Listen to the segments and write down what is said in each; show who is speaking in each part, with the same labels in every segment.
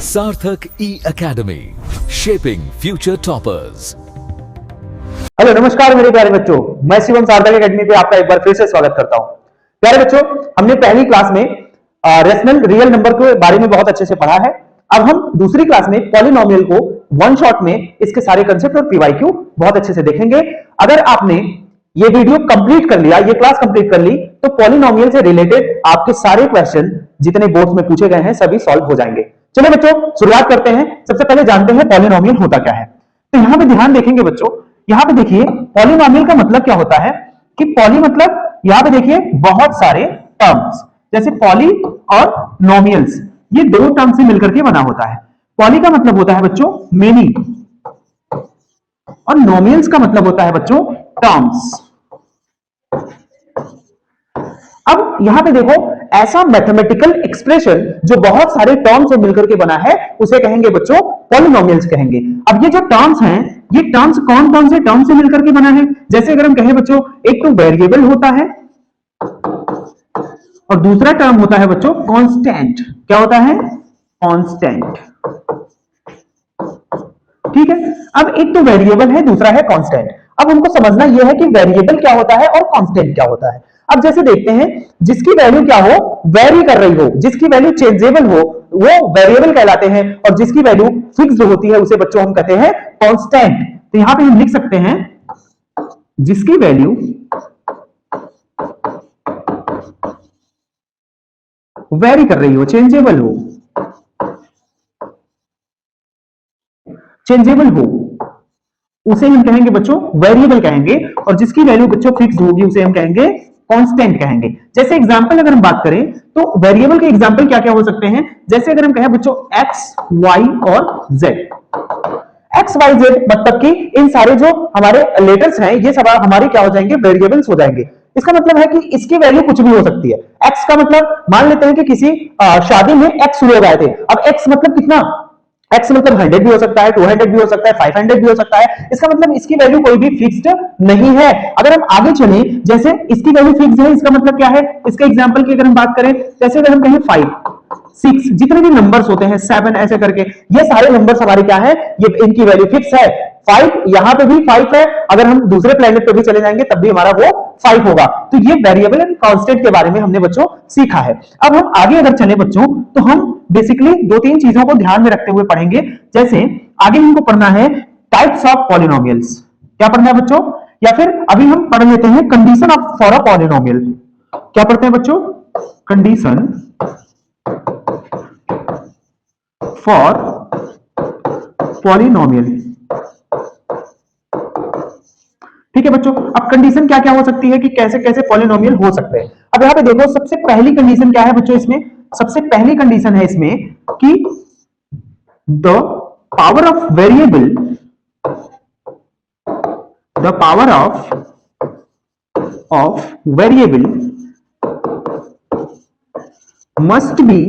Speaker 1: सार्थक E-Academy, shaping future toppers।
Speaker 2: Hello नमस्कार मेरे प्यारे बच्चों, मैं शिवम सार्थक एकेडमी पे आपका एक बार फिर से स्वागत करता हूं। प्यारे बच्चों, हमने पहली क्लास में रेशनल रियल नंबर के बारे में बहुत अच्छे से पढ़ा है। अब हम दूसरी क्लास में पॉलिनोमियल को वन शॉट में इसके सारे कंसेप्ट और पीवाईक्यू बहुत अच्छे से देखेंगे। अगर आपने ये वीडियो कंप्लीट कर लिया, ये क्लास कंप्लीट कर ली, तो पॉलिनोमियल से रिलेटेड आपके सारे क्वेश्चन जितने बोर्ड में पूछे गए हैं सभी सॉल्व हो जाएंगे। चलिए बच्चों शुरुआत करते हैं। सबसे पहले जानते हैं पॉलिनोमियल होता क्या है। तो यहां पे ध्यान देखेंगे बच्चों, यहां पे देखिए पॉलिनोमियल का मतलब क्या होता है कि पॉली मतलब यहां पे देखिए बहुत सारे टर्म्स, जैसे पॉली और नोमियल्स, ये दो टर्म से मिलकर के बना होता है। पॉली का मतलब होता है बच्चों मेनी और नोमियल्स का मतलब होता है बच्चों टर्म्स। अब यहां पे देखो, ऐसा मैथमेटिकल एक्सप्रेशन जो बहुत सारे टर्म्स से मिलकर के बना है उसे कहेंगे बच्चों पॉलिनोमियल्स कहेंगे। अब ये जो टर्म्स हैं, ये टर्म्स कौन कौन से टर्म से मिलकर के बना है? जैसे अगर हम कहें बच्चों, एक तो वेरिएबल होता है और दूसरा टर्म होता है बच्चों कांस्टेंट। क्या होता है? कांस्टेंट। ठीक है। अब एक तो वेरिएबल है, दूसरा है कांस्टेंट। अब हमको समझना यह है कि वेरिएबल क्या होता है और कांस्टेंट क्या होता है। अब जैसे देखते हैं, जिसकी वैल्यू क्या हो, वेरी कर रही हो, जिसकी वैल्यू चेंजेबल हो, वो वेरिएबल कहलाते हैं, और जिसकी वैल्यू फिक्स्ड होती है उसे बच्चों हम कहते हैं कांस्टेंट। तो यहां पे हम लिख सकते हैं जिसकी वैल्यू वेरी कर रही हो, चेंजेबल हो, उसे हम कहेंगे बच्चों वेरिएबल कहेंगे, और जिसकी वैल्यू बच्चों फिक्स्ड होगी उसे हम कहेंगे कांस्टेंट कहेंगे। जैसे एग्जांपल अगर हम बात करें तो वेरिएबल के एग्जांपल क्या क्या हो सकते हैं? जैसे अगर हम कहें बच्चों x, y और z। x, y, z मतलब कि इन सारे जो हमारे लेटर्स हैं ये सब हमारे क्या हो जाएंगे? वेरिएबल्स हो जाएंगे। इसका मतलब है कि इसकी वैल्यू कुछ भी हो सकती है। x का मतलब मान लेते हैं कि किसी शादी में x लोग आए थे। अब x मतलब कितना? x मतलब 100 भी हो सकता है, 200 भी हो सकता है, 500 भी हो सकता है। इसका मतलब इसकी वैल्यू कोई भी फिक्स्ड नहीं है। अगर हम आगे चलें, जैसे इसकी वैल्यू फिक्स्ड है, इसका मतलब क्या है? इसके एग्जांपल की अगर हम बात करें, जैसे अगर हम कहें 5, 6, जितने भी नंबर्स होते हैं, 7 ऐसे करके, ये सारे नंबर्स हमारे क्या है? ये इनकी वैल्यू फिक्स है। 5 यहां पे भी 5 है, अगर हम दूसरे प्लेनेट पे भी चले जाएंगे तब भी हमारा वो 5 होगा। तो ये वेरिएबल एंड कांस्टेंट के बारे में हमने बच्चों सीखा है। अब हम आगे अगर चले बच्चों, तो हम बेसिकली दो तीन चीजों को ध्यान में रखते हुए पढ़ेंगे। जैसे आगे हमको पढ़ना है टाइप्स ऑफ पॉलिनोमियल्स। क्या पढ़ना है बच्चों? या फिर अभी हम पढ़ लेते हैं condition of for a polynomial. क्या पढ़ते हैं बच्चों? Condition for polynomial. ठीक है बच्चों। अब कंडीशन क्या क्या हो सकती है कि कैसे कैसे पॉलिनोमियल हो सकते हैं। अब यहां पे देखो, सबसे पहली कंडीशन क्या है बच्चों? इसमें सबसे पहली कंडीशन है इसमें कि the power of variable, the power of variable must be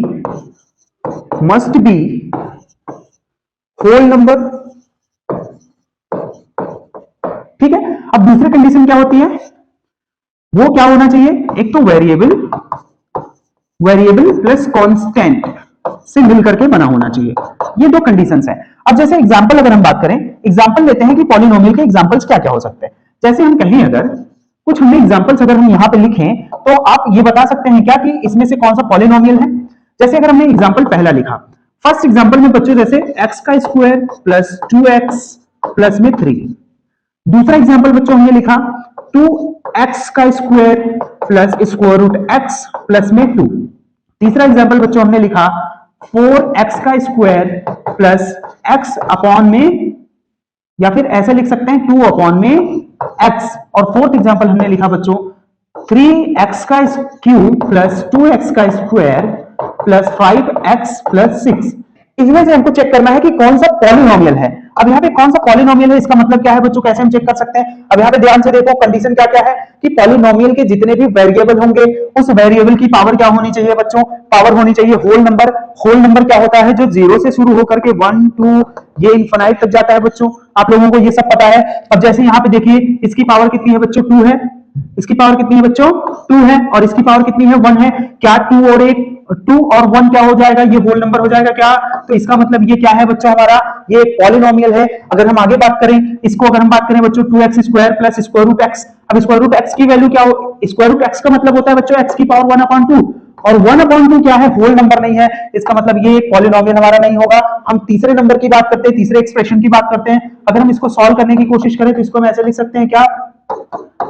Speaker 2: whole number. ठीक है। अब दूसरी कंडीशन क्या होती है? वो क्या होना चाहिए? एक तो वेरिएबल प्लस कांस्टेंट से मिलकर के बना होना चाहिए। ये दो कंडीशंस हैं। अब जैसे एग्जांपल अगर हम बात करें, एग्जांपल लेते हैं कि पॉलिनोमियल के एग्जांपल्स क्या क्या हो सकते हैं। जैसे हम कहें, अगर कुछ हमने एग्जांपल्स अगर हम यहां पे लिखें, तो आप ये बता सकते हैं क्या कि इसमें से कौन सा पॉलिनोमियल है? जैसे अगर हमने एग्जांपल पहला लिखा, फर्स्ट एग्जांपल में बच्चों जैसे x का स्क्वायर प्लस 2x प्लस में 3। दूसरा एग्जांपल बच्चों हमने लिखा 2x का square plus square root x plus में 2। तीसरा एग्जांपल बच्चों हमने लिखा 4x का स्क्वायर प्लस x अपॉन में, या फिर ऐसे लिख सकते हैं 2 अपॉन में x। और फोर्थ एग्जांपल हमने लिखा बच्चों 3x का क्यूब प्लस 2x का स्क्वायर प्लस 5x प्लस 6। इसमें से हमको चेक करना है कि कौन सा पॉलिनोमियल है। अब यहाँ पे कौन सा पॉलिनोमियल है, इसका मतलब क्या है बच्चों? कैसे हम चेक कर सकते हैं? अब यहाँ पे ध्यान से देखो, कंडीशन क्या क्या है कि पॉलिनोमियल के जितने भी वेरिएबल होंगे उस वेरिएबल की पावर क्या होनी चाहिए बच्चों? पावर होनी चाहिए होल नंबर। होल नंबर क्या होता है? जो 0 से शुरू होकर के 1, 2 ये इनफिनाइट तक जाता है बच्चों। आप लोगों को ये सब पता है। अब जैसे यहाँ पे देखिए, इसकी पावर कितनी है बच्चों? 2 है। इसकी पावर कितनी है बच्चों? 2 है। और इसकी पावर कितनी है? 1 है। क्या 2 और 1 2 और 1 क्या हो जाएगा, ये होल नंबर हो जाएगा क्या। तो इसका मतलब ये क्या है बच्चों, हमारा ये पॉलिनोमियल है। अगर हम आगे बात करें इसको, अगर हम बात करें बच्चों 2x square plus square root x, अब स्क्वायर रूट x की वैल्यू क्या हो, स्क्वायर रूट x का मतलब होता है बच्चों x की पावर 1/2, और 1/2 क्या है, होल नंबर नहीं है, इसका मतलब ये पॉलिनोमियल हमारा नहीं होगा। हम तीसरे नंबर की बात करते हैं, तीसरे एक्सप्रेशन की बात करते हैं। अगर हम इसको सॉल्व करने की कोशिश करें तो इसको हम ऐसे लिख सकते हैं क्या,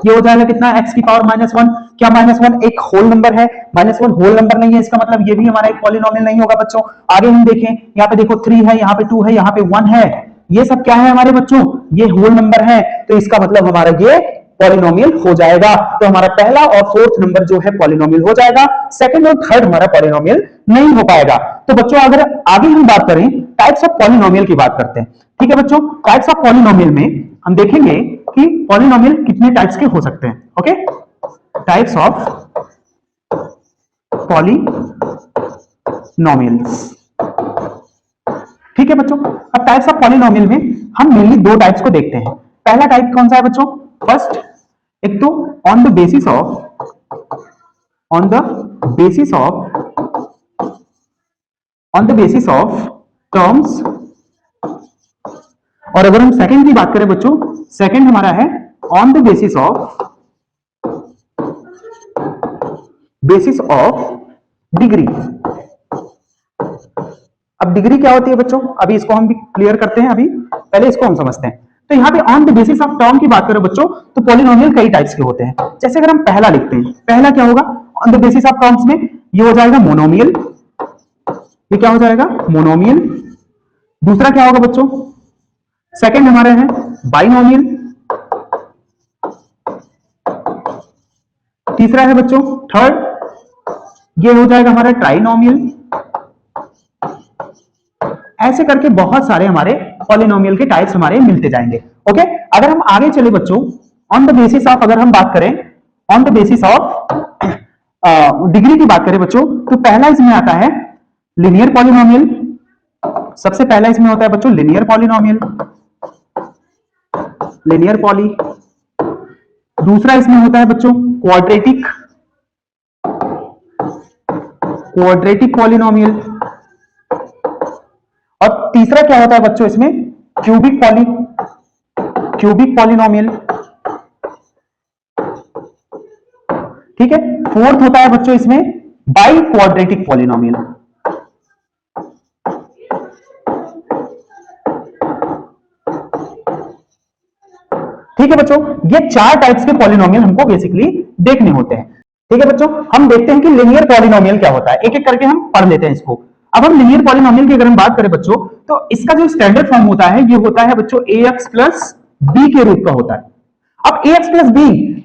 Speaker 2: ये हो जाएगा कितना, x की पावर -1, क्या -1 एक होल नंबर है, -1 होल नंबर नहीं है, इसका मतलब ये भी हमारा एक पॉलिनोमियल नहीं होगा बच्चों। आगे हम देखें, यहाँ पे देखो 3 है, यहाँ पे 2 है, यहाँ पे 1 है, ये सब क्या है हमारे बच्चों, ये होल नंबर है, तो इसका मतलब हमारा ये पॉलिनोमियल हो जाएगा। तो हमारा पहला और फोर्थ नंबर जो है पॉलिनोमियल हो जाएगा, सेकंड और थर्ड हमारा पॉलिनोमियल नहीं हो पाएगा। तो बच्चों अगर आगे हम बात करें टाइप्स ऑफ पॉलिनोमियल की बात करते हैं, ठीक है बच्चों। टाइप्स ऑफ पॉलिनोमियल में हम देखेंगे कि पॉलिनोमियल कितने टाइप्स के हो सकते हैं। ओके, टाइप्स ऑफ पॉलिनोमियल्स, ठीक है बच्चों। अब टाइप्स ऑफ पॉलिनोमियल में हम मेनली दो टाइप्स को देखते हैं। पहला टाइप कौन सा है बच्चों, फर्स्ट, एक तो on the basis of terms, और अगर हम सेकंड की बात करें बच्चों, सेकंड हमारा है on the basis of degree. अब डिग्री क्या होती है बच्चों, अभी इसको हम भी क्लियर करते हैं, अभी पहले इसको हम समझते हैं। तो यहाँ पे on the basis of term की बात करें बच्चों, तो पॉलिनोमियल कई टाइप्स के होते हैं। जैसे अगर हम पहला लिखते हैं, पहला क्या होगा on the basis of terms में, ये हो जाएगा मोनोमियल, ये क्या हो जाएगा मोनोमियल। दूसरा क्या होगा बच्चों, सेकंड हमारे हैं बाइनोमियल। तीसरा है बच्चों थर्ड, ये हो जाएगा हमारा ट्राइनोमियल। ऐसे करके बहुत सारे हमारे पॉलिनोमियल के टाइप्स हमारे मिलते जाएंगे। ओके, अगर हम आगे चले बच्चों, ऑन द बेसिस ऑफ, अगर हम बात करें on the basis of degree की बात करें बच्चों, तो पहला इसमें आता है लिनियर पॉलिनोमियल। सबसे पहला इसमें होता है बच्चों लिनियर पॉलिनोमियल, लिनियर पॉली। दूसरा इसमें होता है बच्चों क्वाड्रेटिक पॉलिनोमियल, और तीसरा क्या होता है बच्चों इसमें क्यूबिक पॉलिनोमियल, ठीक है। फोर्थ होता है बच्चों इसमें बाई क्वाड्रेटिक पॉलिनोमियल। ठीक है बच्चों, ये चार टाइप्स के पॉलिनोमियल हमको बेसिकली देखने होते हैं। ठीक है बच्चों, हम देखते हैं कि लिनियर पॉलिनोमियल क्या होता है, एक एक करके हम पढ़ लेते हैं इसको। अब हम लिनियर पॉलिनोमियल की अगर हम बात करें बच्चों, तो इसका जो स्टैंडर्ड फॉर्म होता है ये होता है बच्चों ax प्लस b के रूप का होता है। अब ax प्लस b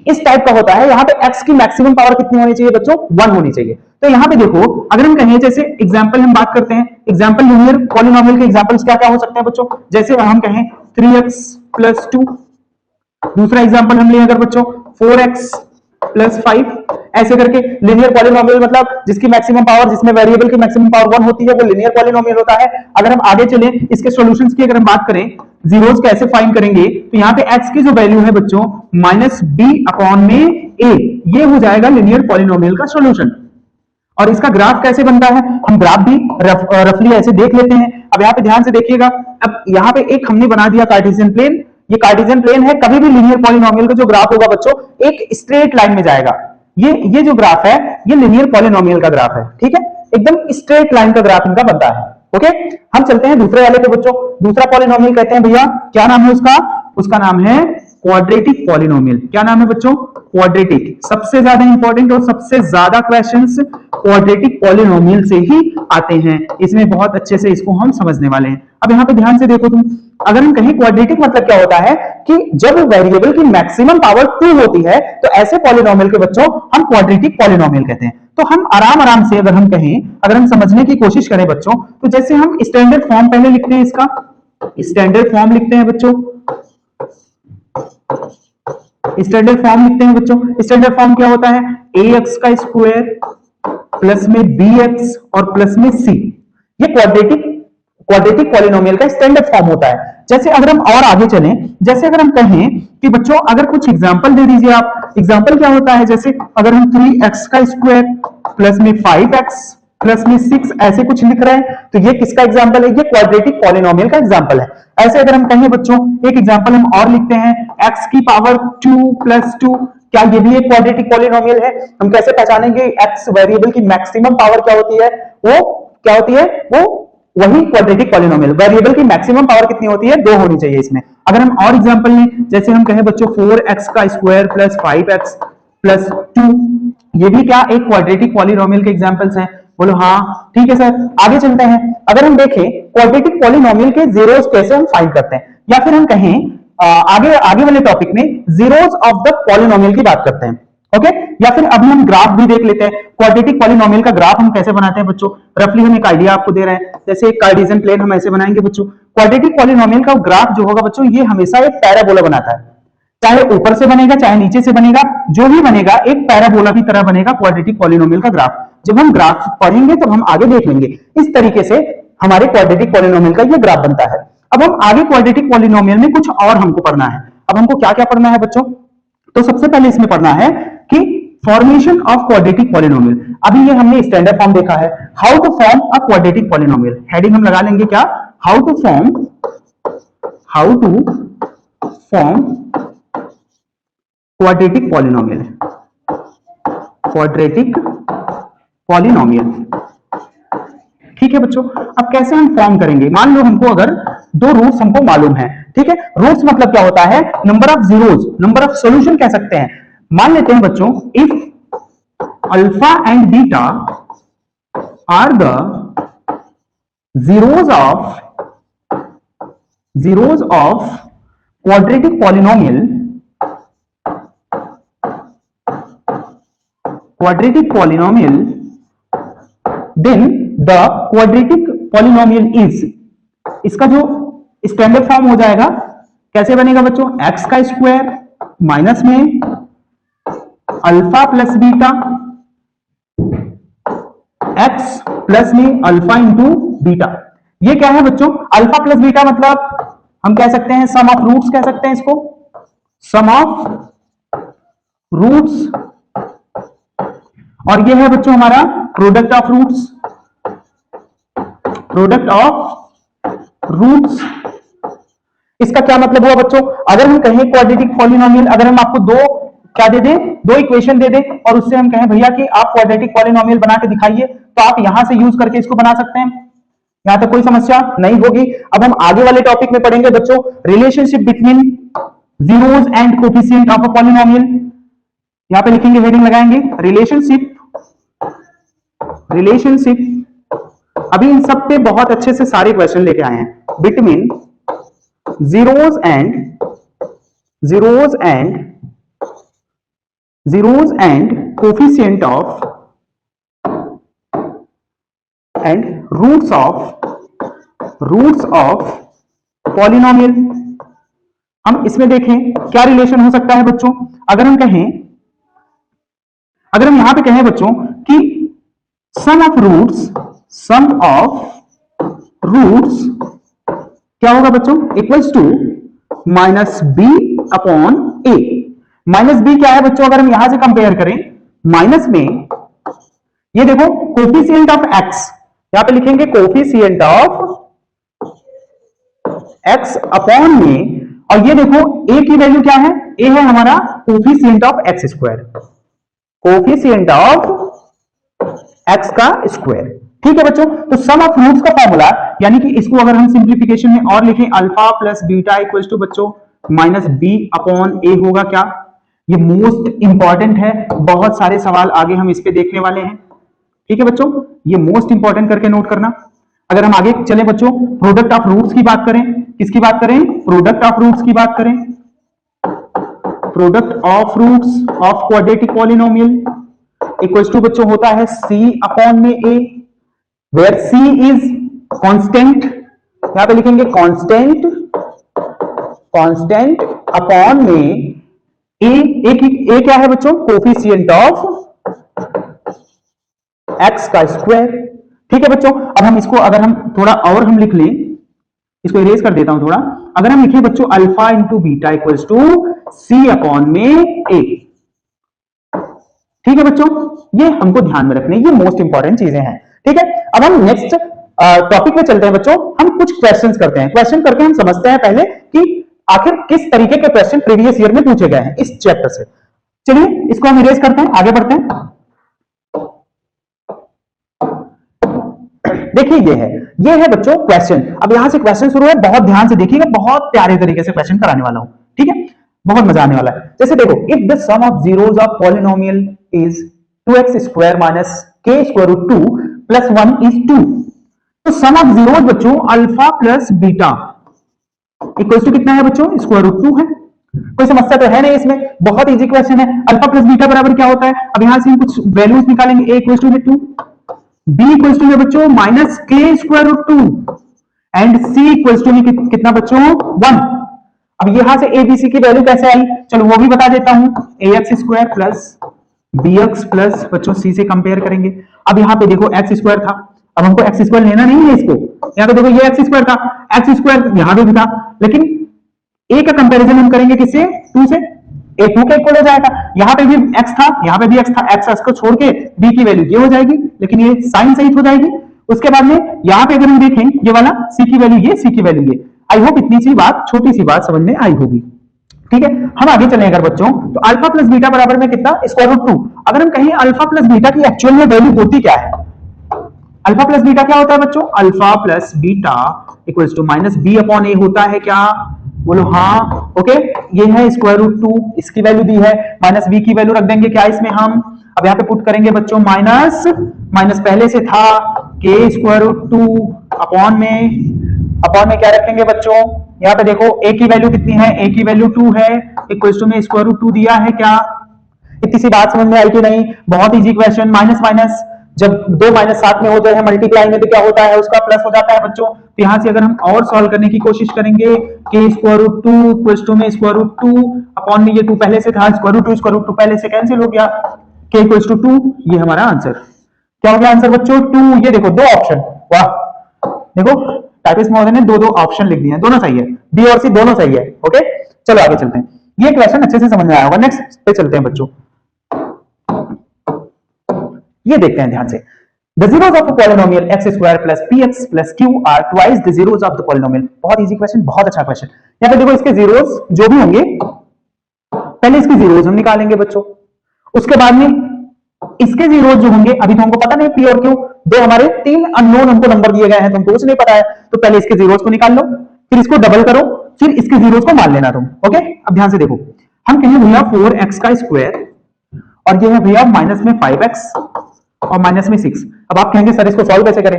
Speaker 2: इस टाइप का होता है, यहाँ पे x की मैक्सिमम पावर कितनी होनी चाहिए बच्चों, 1 होनी चाहिए। तो यहाँ पे देखो, अगर हम कहें जैसे एग्जांपल हम बात करते हैं, एग्जांपल लिनियर पॉलिनोमियल के एग्जांपल्स क्या क्या हो सकते हैं बच्चों, जैसे हम कहें 3x प्लस 2। दूसरा एग्जांपल हम लें अगर बच्चों 4x प्लस 5, ऐसे करके लिनियर पॉलिनोमियल मतलब जिसकी मैक्सिमम पावर, जिसमें वेरिएबल की मैक्सिमम पावर 1 होती है, वो लिनियर पॉलिनोमियल होता है। अगर हम आगे चलें इसके सॉल्यूशंस की अगर हम बात करें, जीरोस कैसे फाइंड करेंगे, तो यहाँ पे x की जो वैल्यू है बच्चों -b/a, ये हो जाएगा लिनियर पॉलिनोमियल का सॉल्यूशन। और इसका ग्राफ कैसे बनता है, हम ग्राफ भी रफली ऐसे देख लेते हैं। अब यहाँ पे ध्यान से देखिएगा, अब यहाँ पे एक हमने बना दिया कार्टेशियन प्लेन, ये कार्टेशियन प्लेन है। कभी भी लिनियर पॉलिनोमियल का जो ग्राफ होगा बच्चों एक स्ट्रेट लाइन में जाएगा। ये जो ग्राफ है ये लिनियर पॉलिनोमियल का ग्राफ है, ठीक है, एकदम स्ट्रेट लाइन का ग्राफ इनका बनता है। ओके, हम चलते हैं दूसरे वाले पे बच्चों। दूसरा पॉलिनोमियल कहते हैं भैया, क्या नाम है उसका, उसका नाम है क्वाड्रेटिक पॉलिनोमियल। क्या नाम है बच्चों, क्वाड्रेटिक। सबसे ज्यादा इंपॉर्टेंट और सबसे ज्यादा क्वेश्चंस क्वाड्रेटिक पॉलिनोमियल से ही आते हैं, इसमें बहुत अच्छे से इसको हम समझने वाले हैं। अब यहाँ पे ध्यान से देखो तुम, अगर हम कहें क्वाड्रेटिक मतलब क्या होता है कि जब वेरिएबल की मैक्सिमम पावर 2 होती है, तो ऐसे पॉलिनोमियल के बच्चों हम क्वाड्रेटिक पॉलिनोमियल कहते हैं। तो हम आराम से अगर हम कहें, अगर हम समझने की कोशिश करें बच्चों, तो जैसे हम स्टैंडर्ड फॉर्म पहले लिखते हैं, इसका स्टैंडर्ड फॉर्म लिखते हैं बच्चों, स्टैंडर्ड फॉर्म लिखते हैं बच्चों। स्टैंडर्ड फॉर्म क्या होता है, ax का स्क्वायर प्लस में bx और प्लस में c, ये क्वाड्रेटिक पॉलिनोमियल का स्टैंडर्ड फॉर्म होता है। जैसे अगर हम और आगे चलें, जैसे अगर हम कहें कि बच्चों अगर कुछ एग्जांपल दे दीजिए आप, एग्जांपल क्या होता है, जैसे अगर हम 3x का स्क्वायर प्लस में 5x प्लस में 6 ऐसे कुछ लिख रहे हैं, तो ये किसका एग्जांपल है? ये क्वाड्रेटिक पॉलिनोमियल का एग्जांपल है। ऐसे अगर हम कहें बच्चों, एक एग्जांपल हम और लिखते हैं, x की पावर 2 प्लस 2, क्या ये भी एक क्वाड्रेटिक पॉलिनोमियल है? हम कैसे पहचानेंगे x वेरिएबल की मैक्सिमम पावर क्या होती है? वो क्या होती है? वो वही क्वाड्रेटिक पॉलिनोमियल। वेरिएबल की मैक्सिमम पावर कितनी होती है? 2 होनी चाहिए इसमें। अगर हम और एग्जांपल लें, जैसे हम कहें बच्चों 4x का स्क्वायर प्लस 5x प्लस 2, ये भी क्या एक क्वाड्रेटिक पॉलिनोमियल के एग्जांपल्स हैं? बोलो हाँ, ठीक है सर। आगे चलते हैं। अगर हम देखें क्वाड्रेटिक पॉलिनोमियल के जीरोस कैसे हम फाइंड करते हैं, या फिर हम कहें आगे वाले टॉपिक में जीरोस ऑफ द पॉलिनोमियल की बात करते हैं। ओके, या फिर अभी हम ग्राफ भी देख लेते हैं। क्वाड्रेटिक पॉलिनोमियल का ग्राफ हम कैसे बनाते हैं बच्चों? रफली हम एक आइडिया आपको दे रहे हैं, जैसे एक कार्टेशियन प्लेन हम ऐसे बनाएंगे बच्चों। क्वाड्रेटिक पॉलिनोमियल का ग्राफ जो होगा बच्चों, ये हमेशा एक पैराबोला बनाता है। चाहे ऊपर से बनेगा चाहे नीचे से बनेगा, जो भी बनेगा एक पैराबोला की तरह बनेगा क्वाड्रेटिक पॉलिनोमियल का ग्राफ। जब हम ग्राफ पढ़ेंगे तब हम आगे देख लेंगे। इस तरीके से हमारे क्वाड्रेटिक पॉलिनोमियल का ये ग्राफ बनता है। अब हम आगे क्वाड्रेटिक पॉलिनोमियल में कुछ और हमको पढ़ना है। अब हमको क्या क्या पढ़ना है बच्चों? तो सबसे पहले इसमें पढ़ना है कि फॉर्मेशन ऑफ क्वाड्रेटिक पॉलिनोमियल। अभी ये हमने स्टैंडर्ड फॉर्म देखा है, how to form a quadratic polynomial. Heading हम लगा लेंगे क्या? How to form quadratic polynomial. ठीक है बच्चों। अब कैसे हम फॉर्म करेंगे? मान लो हमको अगर दो रूट्स हमको मालूम है, ठीक है। रूट्स मतलब क्या होता है? Number of zeros, number of solution कह सकते हैं। मान लेते हैं बच्चों, if alpha and beta are the zeros of quadratic polynomial, then the quadratic polynomial is, इसका जो स्टैंडर्ड फॉर्म हो जाएगा कैसे बनेगा बच्चों? x का स्क्वायर माइनस में alpha plus beta, x plus में अल्फा इंटू बीटा। ये क्या है बच्चों? अल्फा प्लस बीटा मतलब हम कह सकते हैं सम ऑफ रूट्स, कह सकते हैं इसको सम ऑफ रूट्स। और ये है बच्चों हमारा प्रोडक्ट ऑफ रूट्स। इसका क्या मतलब हुआ बच्चों? अगर हम कहें क्वाड्रेटिक पॉलिनोमियल, अगर हम आपको दो क्या दे दें, दो इक्वेशन दे दें और उससे हम कहें भैया कि आप क्वाड्रेटिक पॉलिनोमियल बना के दिखाइए, तो आप यहां से यूज करके इसको बना सकते हैं। यहां तक कोई समस्या नहीं होगी। अब हम आगे वाले टॉपिक में पढ़ेंगे बच्चों relationship between zeros and coefficient of a polynomial. यहां पे लिखेंगे, हेडिंग लगाएंगे रिलेशनशिप। अभी इन सब पे बहुत अच्छे से सारे क्वेश्चन लेके आए हैं। Between zeros and coefficient of and roots of polynomial. हम इसमें देखें क्या रिलेशन हो सकता है बच्चों। अगर हम यहां पे कहें बच्चों कि सम ऑफ रूट्स क्या होगा बच्चों? Equals to minus B upon A. Minus B क्या है बच्चों? अगर हम यहां से कंपेयर करें, माइनस में ये देखो कोफिशिएंट ऑफ एक्स, यहां पे लिखेंगे कोफिशिएंट ऑफ एक्स अपॉन में, और ये देखो ए की वैल्यू क्या है? ए है हमारा coefficient of x square, coefficient of x का स्क्वायर। ठीक है बच्चों। तो सम ऑफ रूट्स का फॉर्मूला, यानी कि इसको अगर हम सिंप्लीफिकेशन में और लिखें, alpha plus beta equals to बच्चों माइनस बी अपॉन ए होगा क्या? ये मोस्ट इंपॉर्टेंट है, बहुत सारे सवाल आगे हम इस पे देखने वाले हैं। ठीक है बच्चों, ये मोस्ट इंपॉर्टेंट करके नोट करना। अगर हम आगे चले बच्चों, प्रोडक्ट ऑफ रूट्स की बात करें, किसकी बात करें? प्रोडक्ट ऑफ रूट्स की बात करें। Product of roots of quadratic polynomial equals to बच्चों होता है c अपॉन में a, where c is constant. यहां पे लिखेंगे कांस्टेंट अपॉन में a क्या है बच्चों? कोफिशिएंट ऑफ x का स्क्वायर। ठीक है बच्चों। अब हम इसको अगर हम थोड़ा और हम लिख लें, इसको इरेज कर देता हूं थोड़ा। अगर हम लिखें बच्चों alpha into beta equals to c upon में a। ठीक है बच्चों, ये हमको ध्यान में रखने, ये मोस्ट इंपॉर्टेंट चीजें हैं। ठीक है, अब हम नेक्स्ट टॉपिक में चलते हैं बच्चों। हम कुछ क्वेश्चंस करते हैं, क्वेश्चन करके हम समझते हैं पहले कि आखिर किस तरीके के क्वेश्चन प्रीवियस ईयर में पूछे गए हैं इस चैप्टर से। चलिए इसको हम इरेज करते हैं, आगे बढ़ते हैं। देखिए ये है बच्चों क्वेश्चन। अब यहां से क्वेश्चन शुरू है, बहुत ध्यान से देखिएगा, बहुत प्यारे तरीके से क्वेश्चन कराने वाला हूं, ठीक है, बहुत मजा आने वाला है। जैसे देखो, if the sum of zeros of polynomial is 2x square minus k square root 2 plus 1 is 2, तो सम ऑफ जीरोस बच्चों alpha plus beta equal to कितना है बच्चों, स्क्वायर रूट 2 है। कोई समस्या तो है नहीं इसमें, बहुत इजी क्वेश्चन है। अल्फा प्लस बीटा बराबर क्या होता है, अब यहां से हम कुछ वैल्यूज निकालेंगे। a equal to 2, b equal to बच्चों minus k square root 2 and c equal to कितना बच्चों 1। अब यहां से a b c की वैल्यू कैसे आई, चलो वो भी बता देता हूं। ax square plus bx plus बच्चों c से कंपेयर करेंगे। अब यहाँ पे देखो x स्क्वायर था, अब हमको एक्स स्क्वायर लेना नहीं है इसको, यहाँ पे देखो ये एक्स स्क्वायर था, एक्स स्क्वायर यहाँ पे भी था, लेकिन ए का कंपैरिजन हम करेंगे किससे, 2 से, ए 2 के इक्वल हो जाएगा। यहाँ पे भी एक्स था, यहाँ पे भी एक्स था, एक्स को छोड़ के बी की वैल्यू ये हो जाएगी, लेकिन ये साइन सहित हो जाएगी। उसके बाद में यहाँ पे अगर हम देखें ये वाला सी की वैल्यू ये, सी की वैल्यू ये। आई होप इतनी सी बात, छोटी सी बात समझ में आई होगी, ठीक है। हम आगे चलें अगर बच्चों, तो अल्फा प्लस बीटा बराबर में कितना, स्क्वायर रूट 2। अगर हम कहें अल्फा प्लस बीटा की एक्चुअल में वैल्यू होती क्या है, अल्फा प्लस बीटा क्या होता है बच्चों, alpha plus beta equals to minus B upon A होता है क्या, बोलो हाँ, ओके। ये है स्क्वायर रूट 2, इसकी वैल्यू दी है, माइनस बी की वैल्यू रख देंगे क्या इसमें हम, अब यहाँ पे पुट करेंगे बच्चों माइनस, माइनस पहले से था के स्क्वायर रूट 2 अपॉन में क्या रखेंगे बच्चों, यहाँ पे देखो ए की वैल्यू कितनी है, ए की वैल्यू 2 है, इक्वल्स टू में स्क्वायर रूट 2 दिया है क्या। इतनी सी बात समझ में आई कि नहीं, बहुत इजी क्वेश्चन। माइनस माइनस जब दो माइनस साथ में होते हैं मल्टीप्लाई में तो क्या होता है, उसका प्लस हो जाता है बच्चों। तो यहां से अगर हम और सॉल्व करने की कोशिश करेंगे, के स्क्वायर रूट 2 इक्वल्स टू में स्क्वायर रूट 2 अपॉन में ये 2 पहले से था, स्क्वायर रूट 2 पहले से कैंसिल हो गया, के इक्वल्स टू 2, ये हमारा आंसर। क्या हो गया आंसर बच्चों, 2। ये देखो दो ऑप्शन, वाह, देखो टाइपिस्ट महोदय ने दो ऑप्शन लिख दिए हैं, दोनों सही है, बी और सी दोनों सही है, ओके। चलो आगे चलते हैं, ये क्वेश्चन अच्छे से समझ में आया होगा। नेक्स्ट पे चलते हैं बच्चों, ये देखते हैं ध्यान से। The zeros of a polynomial x square plus px plus q are twice the zeros of the polynomial। बहुत इजी क्वेश्चन, बहुत अच्छा क्वेश्चन। यहाँ पे देखो इसके जीरोस जो भी होंगे, पहले इसके जीरोस हम निकालेंगे बच्चों, उसके बाद में इसके जीरोस जो होंगे, अभी तो हमको पता नहीं p और q, दो हमारे 3 अननोन हमको नंबर दिए गए हैं, तुमको कुछ नहीं पता है, तो पहले इसके जीरोस को निकाल लो, फिर इसको डबल करो, फिर इसके जीरोस को मान लेना तुम, ओके। अब ध्यान से देखो, हम कहें भैया 4x का स्क्वायर और ये है भैया माइनस में 5x और माइनस में 6। अब आप कहेंगे सर इसको सॉल्व कैसे करें,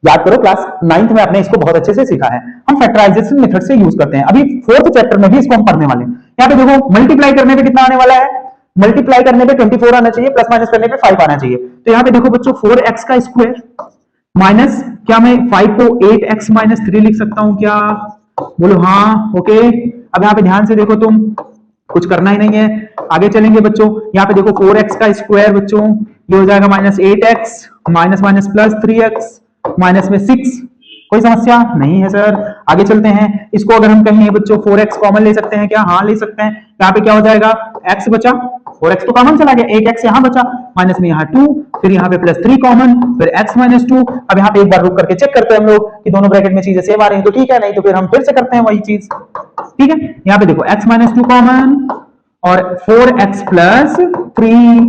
Speaker 2: याद करो क्लास 9th में आपने इसको बहुत अच्छे से सीखा है, हम फैक्टराइजेशन मेथड से यूज करते हैं। अभी 4th चैप्टर में भी इसको हम पढ़ने वाले हैं। यहाँ पे देखो मल्टीप्लाई करने पे कितना आने वाला है, मल्टीप्लाई करने पे 24 आना चाहिए, प्लस माइनस करने पे 5 आना चाहिए। तो यहाँ पे देखो बच्चों 4x का स्क्वायर माइनस, क्या मैं 5 को 8x माइनस 3 लिख सकता हूं क्या, बोलो हाँ, ओके। अब यहाँ पे ध्यान से देखो, तुम कुछ करना ही नहीं है, आगे चलेंगे बच्चों। यहाँ पे देखो 4x का स्क्वायर बच्चों ये हो जाएगा minus 8x minus minus plus 3x minus में 6। कोई समस्या नहीं है सर, आगे चलते हैं। इसको अगर हम कहें बच्चों 4x कॉमन ले सकते हैं क्या, हाँ ले सकते हैं। यहाँ पे क्या हो जाएगा, x बचा, 4x तो कॉमन चला गया, 1x यहाँ बचा, माइनस में यहाँ 2, फिर यहाँ पे प्लस 3 कॉमन, फिर x माइनस 2। अब यहाँ पे एक बार रुक करके चेक करते हैं हम लोग कि दोनों ब्रैकेट में चीजें सेम आ रही हैं, तो ठीक है, नहीं तो फिर हम फिर से करते हैं वही चीज, ठीक है। यहाँ पे देखो x माइनस 2 कॉमन और 4x प्लस 3,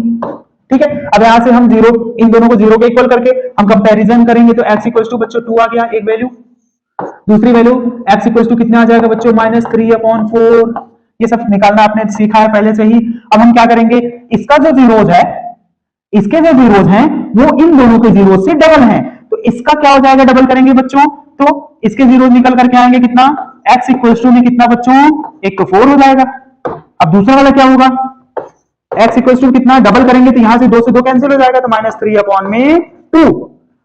Speaker 2: ठीक है। अब यहां से हम जीरो, इन दोनों को जीरो के इक्वल करके हम कंपैरिजन करेंगे, तो x इक्वल्स टू बच्चों 2 आ गया एक वैल्यू, दूसरी वैल्यू x इक्वल्स टू कितना आ जाएगा बच्चों माइनस 3/4। ये सब निकालना आपने सीखा है पहले से ही। अब हम क्या करेंगे, इसका जो जीरोज है, इसके जो जीरोज हैं वो इन दोनों के जीरोज से डबल हैं, तो इसका क्या हो जाएगा, डबल करेंगे बच्चों तो इसके जीरोज निकल करके आएंगे कितना, x इक्वल्स टू में कितना बच्चों, एक तो 4 हो जाएगा। अब दूसरा वाला क्या होगा, x इक्वल्स टू कितना, डबल करेंगे तो यहां से 2 से 2 कैंसिल हो जाएगा, तो माइनस 3/2।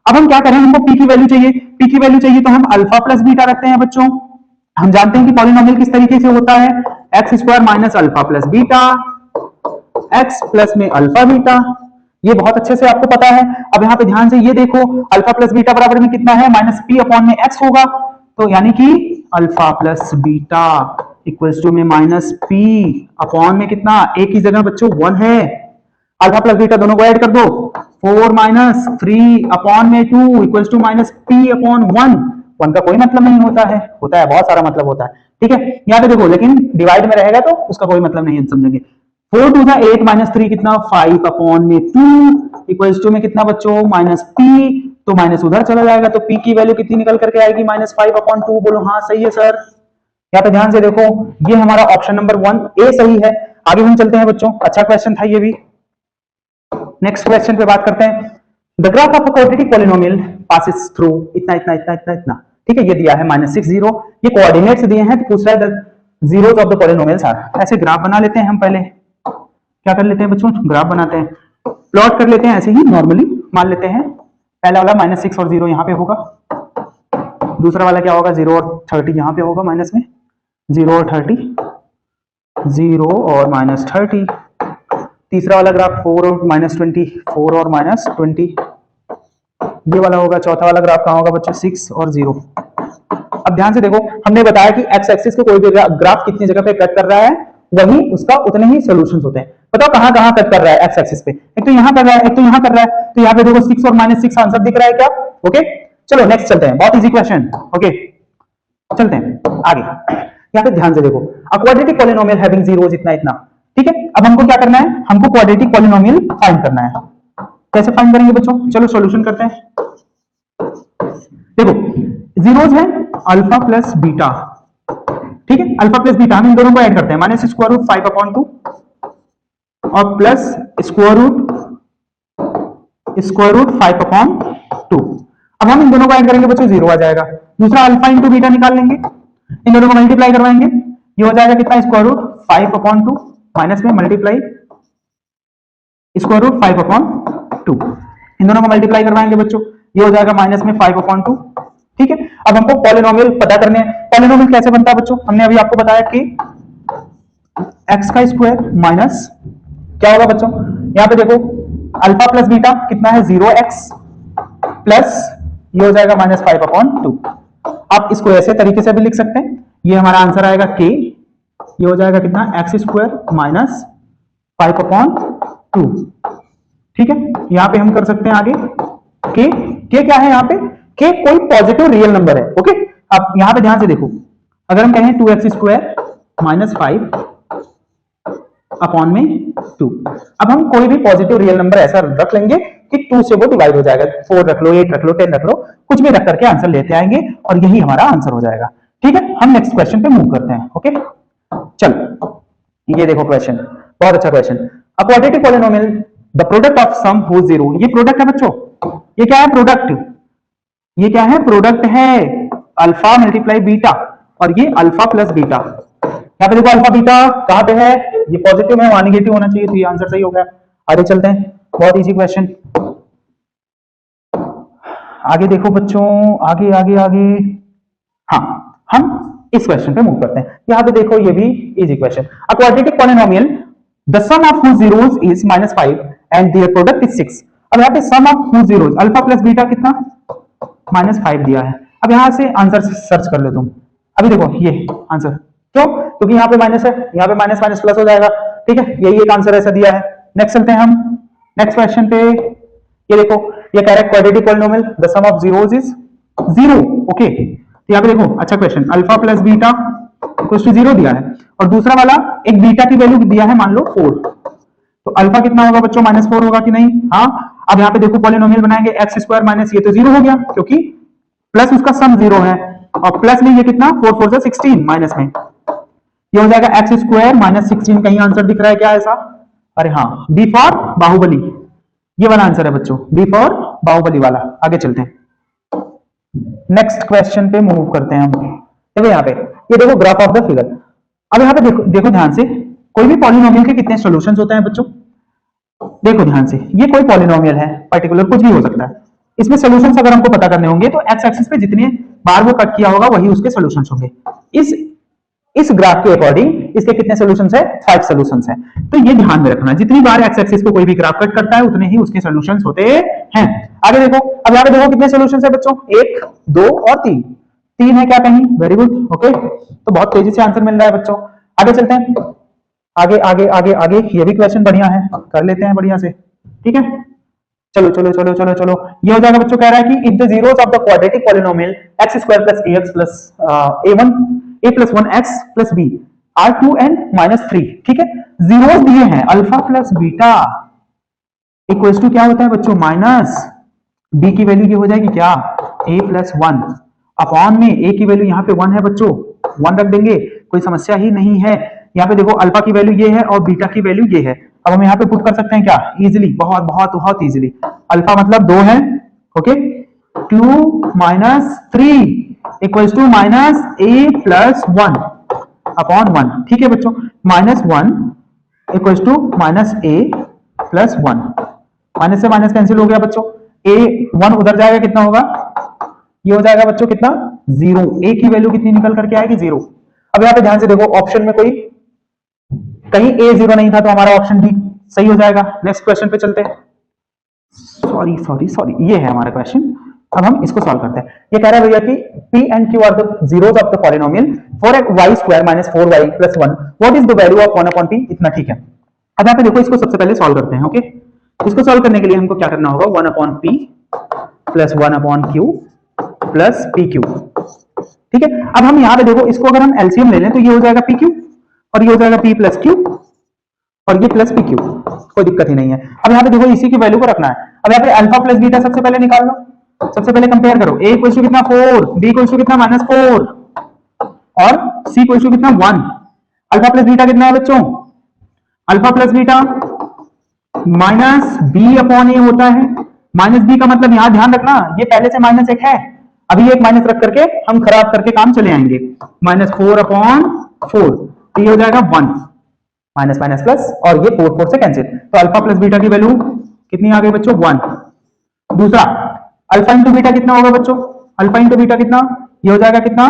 Speaker 2: अब हम क्या करें, हमको p की वैल्यू चाहिए, p की वैल्यू चाहिए तो हम अल्फा प्लस बीटा रखते हैं बच्चों। हम जानते हैं कि पॉलिनोमियल किस तरीके से होता है, x square minus alpha plus beta, x plus में अल्फा बीटा, ये बहुत अच्छे से आपको पता है। अब यहाँ पे ध्यान से ये देखो, अल्फा प्लस बीटा बराबर में कितना है, माइनस p अपॉन में x होगा, तो यानी कि alpha plus beta equals to में माइनस p अपॉन में कितना, a की जगह बच्चों 1 है, अल्फा प्लस बीटा दोनों को ऐड कर दो, 4 माइनस 3 अपॉन में 2 equals to minus p upon 1 का कोई मतलब नहीं होता है, बहुत सारा मतलब होता है, ठीक है। यहाँ पे देखो लेकिन डिवाइड में रहेगा तो उसका कोई मतलब नहीं है, समझेंगे। 4 टू 8 माइनस 3 कितना 5 अपॉन में 2 इक्वल्स टू में कितना बच्चों माइनस p, तो माइनस उधर चला जाएगा तो p की वैल्यू कितनी निकल करके आएगी माइनस 5 अपॉन 2। बोलो हाँ सही है सर। यहाँ पे ध्यान से देखो ये हमारा ऑप्शन नंबर 1 ए सही है। आगे हम चलते हैं बच्चों, अच्छा क्वेश्चन था ये भी। नेक्स्ट क्वेश्चन पे बात करते हैं। The graph of a quadratic polynomial passes through इतना इतना इतना इतना इतना, ठीक है। ये दिया है -6 0, ये कोऑर्डिनेट्स दिए हैं तो पूछ रहा है the zeros of the polynomials are. ऐसे ग्राफ बना लेते हैं हम, पहले क्या कर लेते हैं बच्चों, ग्राफ बनाते हैं, प्लॉट कर लेते हैं ऐसे ही नॉर्मली। मान लेते हैं पहला वाला -6 और 0 यहाँ पे होगा, दूसरा वाला क्या होगा 0 और 30 यहाँ पे होगा माइनस में, 0 और 30, 0 और -30। तीसरा वाला ग्राफ 4 और -20, 4 और -20 ये वाला होगा। चौथा वाला ग्राफ कहाँ होगा बच्चों 6 और 0। अब ध्यान से देखो, हमने बताया कि एक्स एक्सिस के कोई भी ग्राफ कितनी जगह पे कट कर रहा है वही उसका उतने ही सॉल्यूशंस होते हैं। बताओ कहां कहां कट कर रहा है एक्स एक्सिस पे, एक तो यहां कर रहा है, एक तो यहां कर रहा है, तो यहां पे देखो 6 और -6 आंसर दिख रहा है क्या? ओके चलो नेक्स्ट चलते हैं, बहुत इजी क्वेश्चन। ओके चलते हैं आगे। यहां पे ध्यान से देखो, अ क्वाड्रेटिक पॉलिनोमियल हैविंग जीरोस इतना इतना, ठीक है। अब हमको क्या करना है, हमको क्वाड्रेटिक पॉलिनोमियल फाइंड करना है। कैसे फाइंड करेंगे बच्चों, चलो सॉल्यूशन करते हैं। देखो जीरोस है अल्फा प्लस बीटा, ठीक है। अल्फा प्लस बीटा हम इन दोनों को ऐड करते हैं, -√5/2 और प्लस √5/2। अब हम इन दोनों को ऐड करेंगे बच्चों, 0 आ जाएगा। दूसरा अल्फा इंटू बीटा निकाल लेंगे, इन दोनों को मल्टीप्लाई करवाएंगे, ये हो जाएगा कितना √5/2 माइनस में मल्टीप्लाई √5/2। इन दोनों को मल्टीप्लाई करवाएंगे बच्चों, ये हो जाएगा माइनस में 5/2, ठीक है। अब हमको पॉलिनोमियल पता करने हैं। पॉलिनोमियल कैसे बनता है बच्चों, हमने अभी आपको बताया कि एक्स का स्क्वायर माइनस क्या होगा बच्चों, यहां पे देखो अल्फा प्लस बीटा कितना है 0x प्लस ये हो जाएगा -5/2। आप इसको ऐसे तरीके से भी लिख सकते हैं, ये हमारा आंसर आएगा k, ये हो जाएगा कितना एक्स स्क्वायर माइनस 5/2, ठीक है। यहां पे हम कर सकते हैं आगे k क्या है, यहां पे k कोई पॉजिटिव रियल नंबर है। ओके अब यहां पे ध्यान से देखो, अगर हम कहें 2x² -5 अपॉन में 2, अब हम कोई भी पॉजिटिव रियल नंबर ऐसा रख लेंगे कि 2 से वो डिवाइड हो जाएगा, 4 रख लो, 8 रख लो, 10 रख लो, कुछ भी रख करके आंसर लेते आएंगे और यही हमारा आंसर हो जाएगा, ठीक है। हम नेक्स्ट क्वेश्चन पे मूव करते हैं। ओके चलो ये देखो क्वेश्चन, बहुत अच्छा question. A quadratic polynomial the product of sum whose 0, ये प्रोडक्ट है बच्चों, ये क्या है प्रोडक्ट, ये क्या है प्रोडक्ट है अल्फा मल्टीप्लाई बीटा और ये अल्फा प्लस बीटा। यहाँ पे देखो अल्फा बीटा कहां पे है, ये पॉजिटिव है, वहां नेगेटिव होना चाहिए, तो ये आंसर सही हो गया। आगे चलते हैं, बहुत इजी क्वेश्चन। आगे देखो बच्चों, आगे आगे आगे, हाँ हम इस क्वेश्चन पे मूव करते हैं। यहाँ पे देखो ये भी easy question. A quadratic polynomial the sum of whose zeros is -5 and their product is 6। अब यहाँ पे sum of whose zeros alpha plus beta कितना -5 दिया है। अब यहां से आंसर सर्च कर लो तुम, अभी देखो ये आंसर, क्यों, क्योंकि यहाँ पे माइनस है, यहाँ पे माइनस माइनस प्लस हो जाएगा, ठीक है। यही एक आंसर ऐसा दिया है। नेक्स्ट चलते हैं हम नेक्स्ट क्वेश्चन पे। ये देखो ये कह रहा है quadratic polynomial the sum of zeros is 0। Okay तो यहाँ पे देखो अच्छा question, alpha plus beta equals to 0 दिया है और दूसरा वाला एक बीटा की वैल्यू दिया है मान लो 4, तो अल्फा कितना होगा बच्चों -4 होगा कि नहीं। हाँ अब यहाँ पे देखो पॉलिनोमियल बनाएंगे एक्स स्क्वायर माइनस ये तो 0 हो गया क्योंकि प्लस उसका सम 0 है और प्लस में ये कितना 4 4 से 16 माइनस में ये हो जाएगा एक्स स्क्वायर -16। कहीं आंसर दिख रहा है क्या ऐसा, अरे हाँ बी फॉर बाहुबली, ये वाला आंसर है बच्चों, बी फॉर बाहुबली वाला। आगे चलते हैं, नेक्स्ट क्वेश्चन पे मूव करते हैं हम। देखो यहाँ पे ये देखो ग्राफ ऑफ द फिगर। अब यहाँ पे देखो देखो ध्यान से, कोई भी पॉलिनोमियल के कितने सॉल्यूशंस होते हैं बच्चों, देखो ध्यान से, ये कोई पॉलिनोमियल है पर्टिकुलर, कुछ भी हो सकता है, इसमें सॉल्यूशंस अगर हमको पता करने होंगे तो एक्स एक्सिस पे जितने बार वो कट किया होगा वही उसके सॉल्यूशंस होंगे। इस ग्राफ के अकॉर्डिंग इसके कितने सॉल्यूशंस है, 5 सॉल्यूशंस हैं। तो ये ध्यान में रखना, जितनी बार एक्स एक्सिस को कोई भी ग्राफ कट करता है उतने ही उसके सॉल्यूशंस होते हैं। आगे देखो, अब यहाँ पे देखो कितने सॉल्यूशंस है बच्चों, 1 2 और 3, 3 है क्या कहीं, वेरी गुड। ओके तो बहुत तेजी से आंसर मिल रहा है बच्चों। आगे चलते हैं, आगे आगे आगे आगे, ये भी क्वेश्चन बढ़िया है, कर लेते हैं बढ़िया से। ठीक है, चलो चलो चलो चलो चलो, ये हो जाएगा बच्चों। कह रहा है कि if the zeros of the quadratic polynomial x square plus ax plus a1 a plus 1x plus b are 2 and minus 3। ठीक है, जीरोस दिए हैं, alpha plus beta equals to क्या होता है बच्चों, माइनस b की वैल्यू ये हो जाएगी क्या, a प्लस 1 अपॉन में a की वैल्यू यहाँ पे 1 है बच्चों, 1 रख देंगे, कोई समस्या ही नहीं है। यहाँ पे देखो अल्फा की वैल्यू ये है और बीटा की वैल्यू ये है। अब हम यहाँ पे पुट कर सकते हैं क्या, इजीली, बहुत बहुत बहुत इजीली। अल्फा मतलब 2 है, okay, 2 minus 3 equals to minus a plus 1 upon 1। ठीक है बच्चों, minus 1 equals to minus a plus 1, minus से माइनस कैंसिल हो गया बच्चों, a 1 उधर जाएगा, कितना होगा, ये हो जाएगा बच्चों कितना, 0। a की वैल्यू कितनी निकल करके आएगी, 0। अब यहाँ पे ध्यान से देखो, ऑप्शन में कोई कहीं a 0 नहीं था, तो हमारा ऑप्शन डी सही हो जाएगा। नेक्स्ट क्वेश्चन पे चलते हैं। सॉरी सॉरी सॉरी, ये है हमारा क्वेश्चन। अब हम इसको सॉल्व करते हैं। ये कह रहा है भैया कि p and q are the zeros of the polynomial 4y² - 4y + 1 what is the value of 1/p। इतना ठीक है। अब यहाँ पे देखो, इसको सबसे पहले सॉल्व करते हैं। ओके, इसको सॉल्व करने के लिए हमको क्या करना होगा, 1/p + 1/q + pq। ठीक है, अब हम यहाँ पे देखो, इसको अगर हम एलसीएम ले लें तो ये हो जाएगा pq और ये हो जाएगा p + q और ये प्लस pq, कोई दिक्कत ही नहीं है। अब यहाँ पे देखो, इसी की वैल्यू को रखना है। अब यहाँ पे अल्फा प्लस बीटा सबसे पहले निकाल लो, सबसे पहले कंपेयर करो, a इक्वल टू कितना 4, b इक्वल टू कितना -4 और c इक्वल टू कितना 1। अल्फा प्लस बीटा कितना है बच्चों, अल्फा प्लस बीटा -b/a होता है। -b का मतलब यहाँ ध्यान रखना, ये पहले से -1 है, अभी एक माइनस रख करके हम खराब करके काम चले आएंगे। -4/4 तो ये हो जाएगा 1, माइनस माइनस प्लस, और ये 4 से कैंसिल, तो अल्फा प्लस बीटा की वैल्यू कितनी आ गई बच्चों, 1। दूसरा, अल्फा इंटू बीटा कितना होगा बच्चों, अल्फा इंटू बीटा कितना, ये हो जाएगा कितना,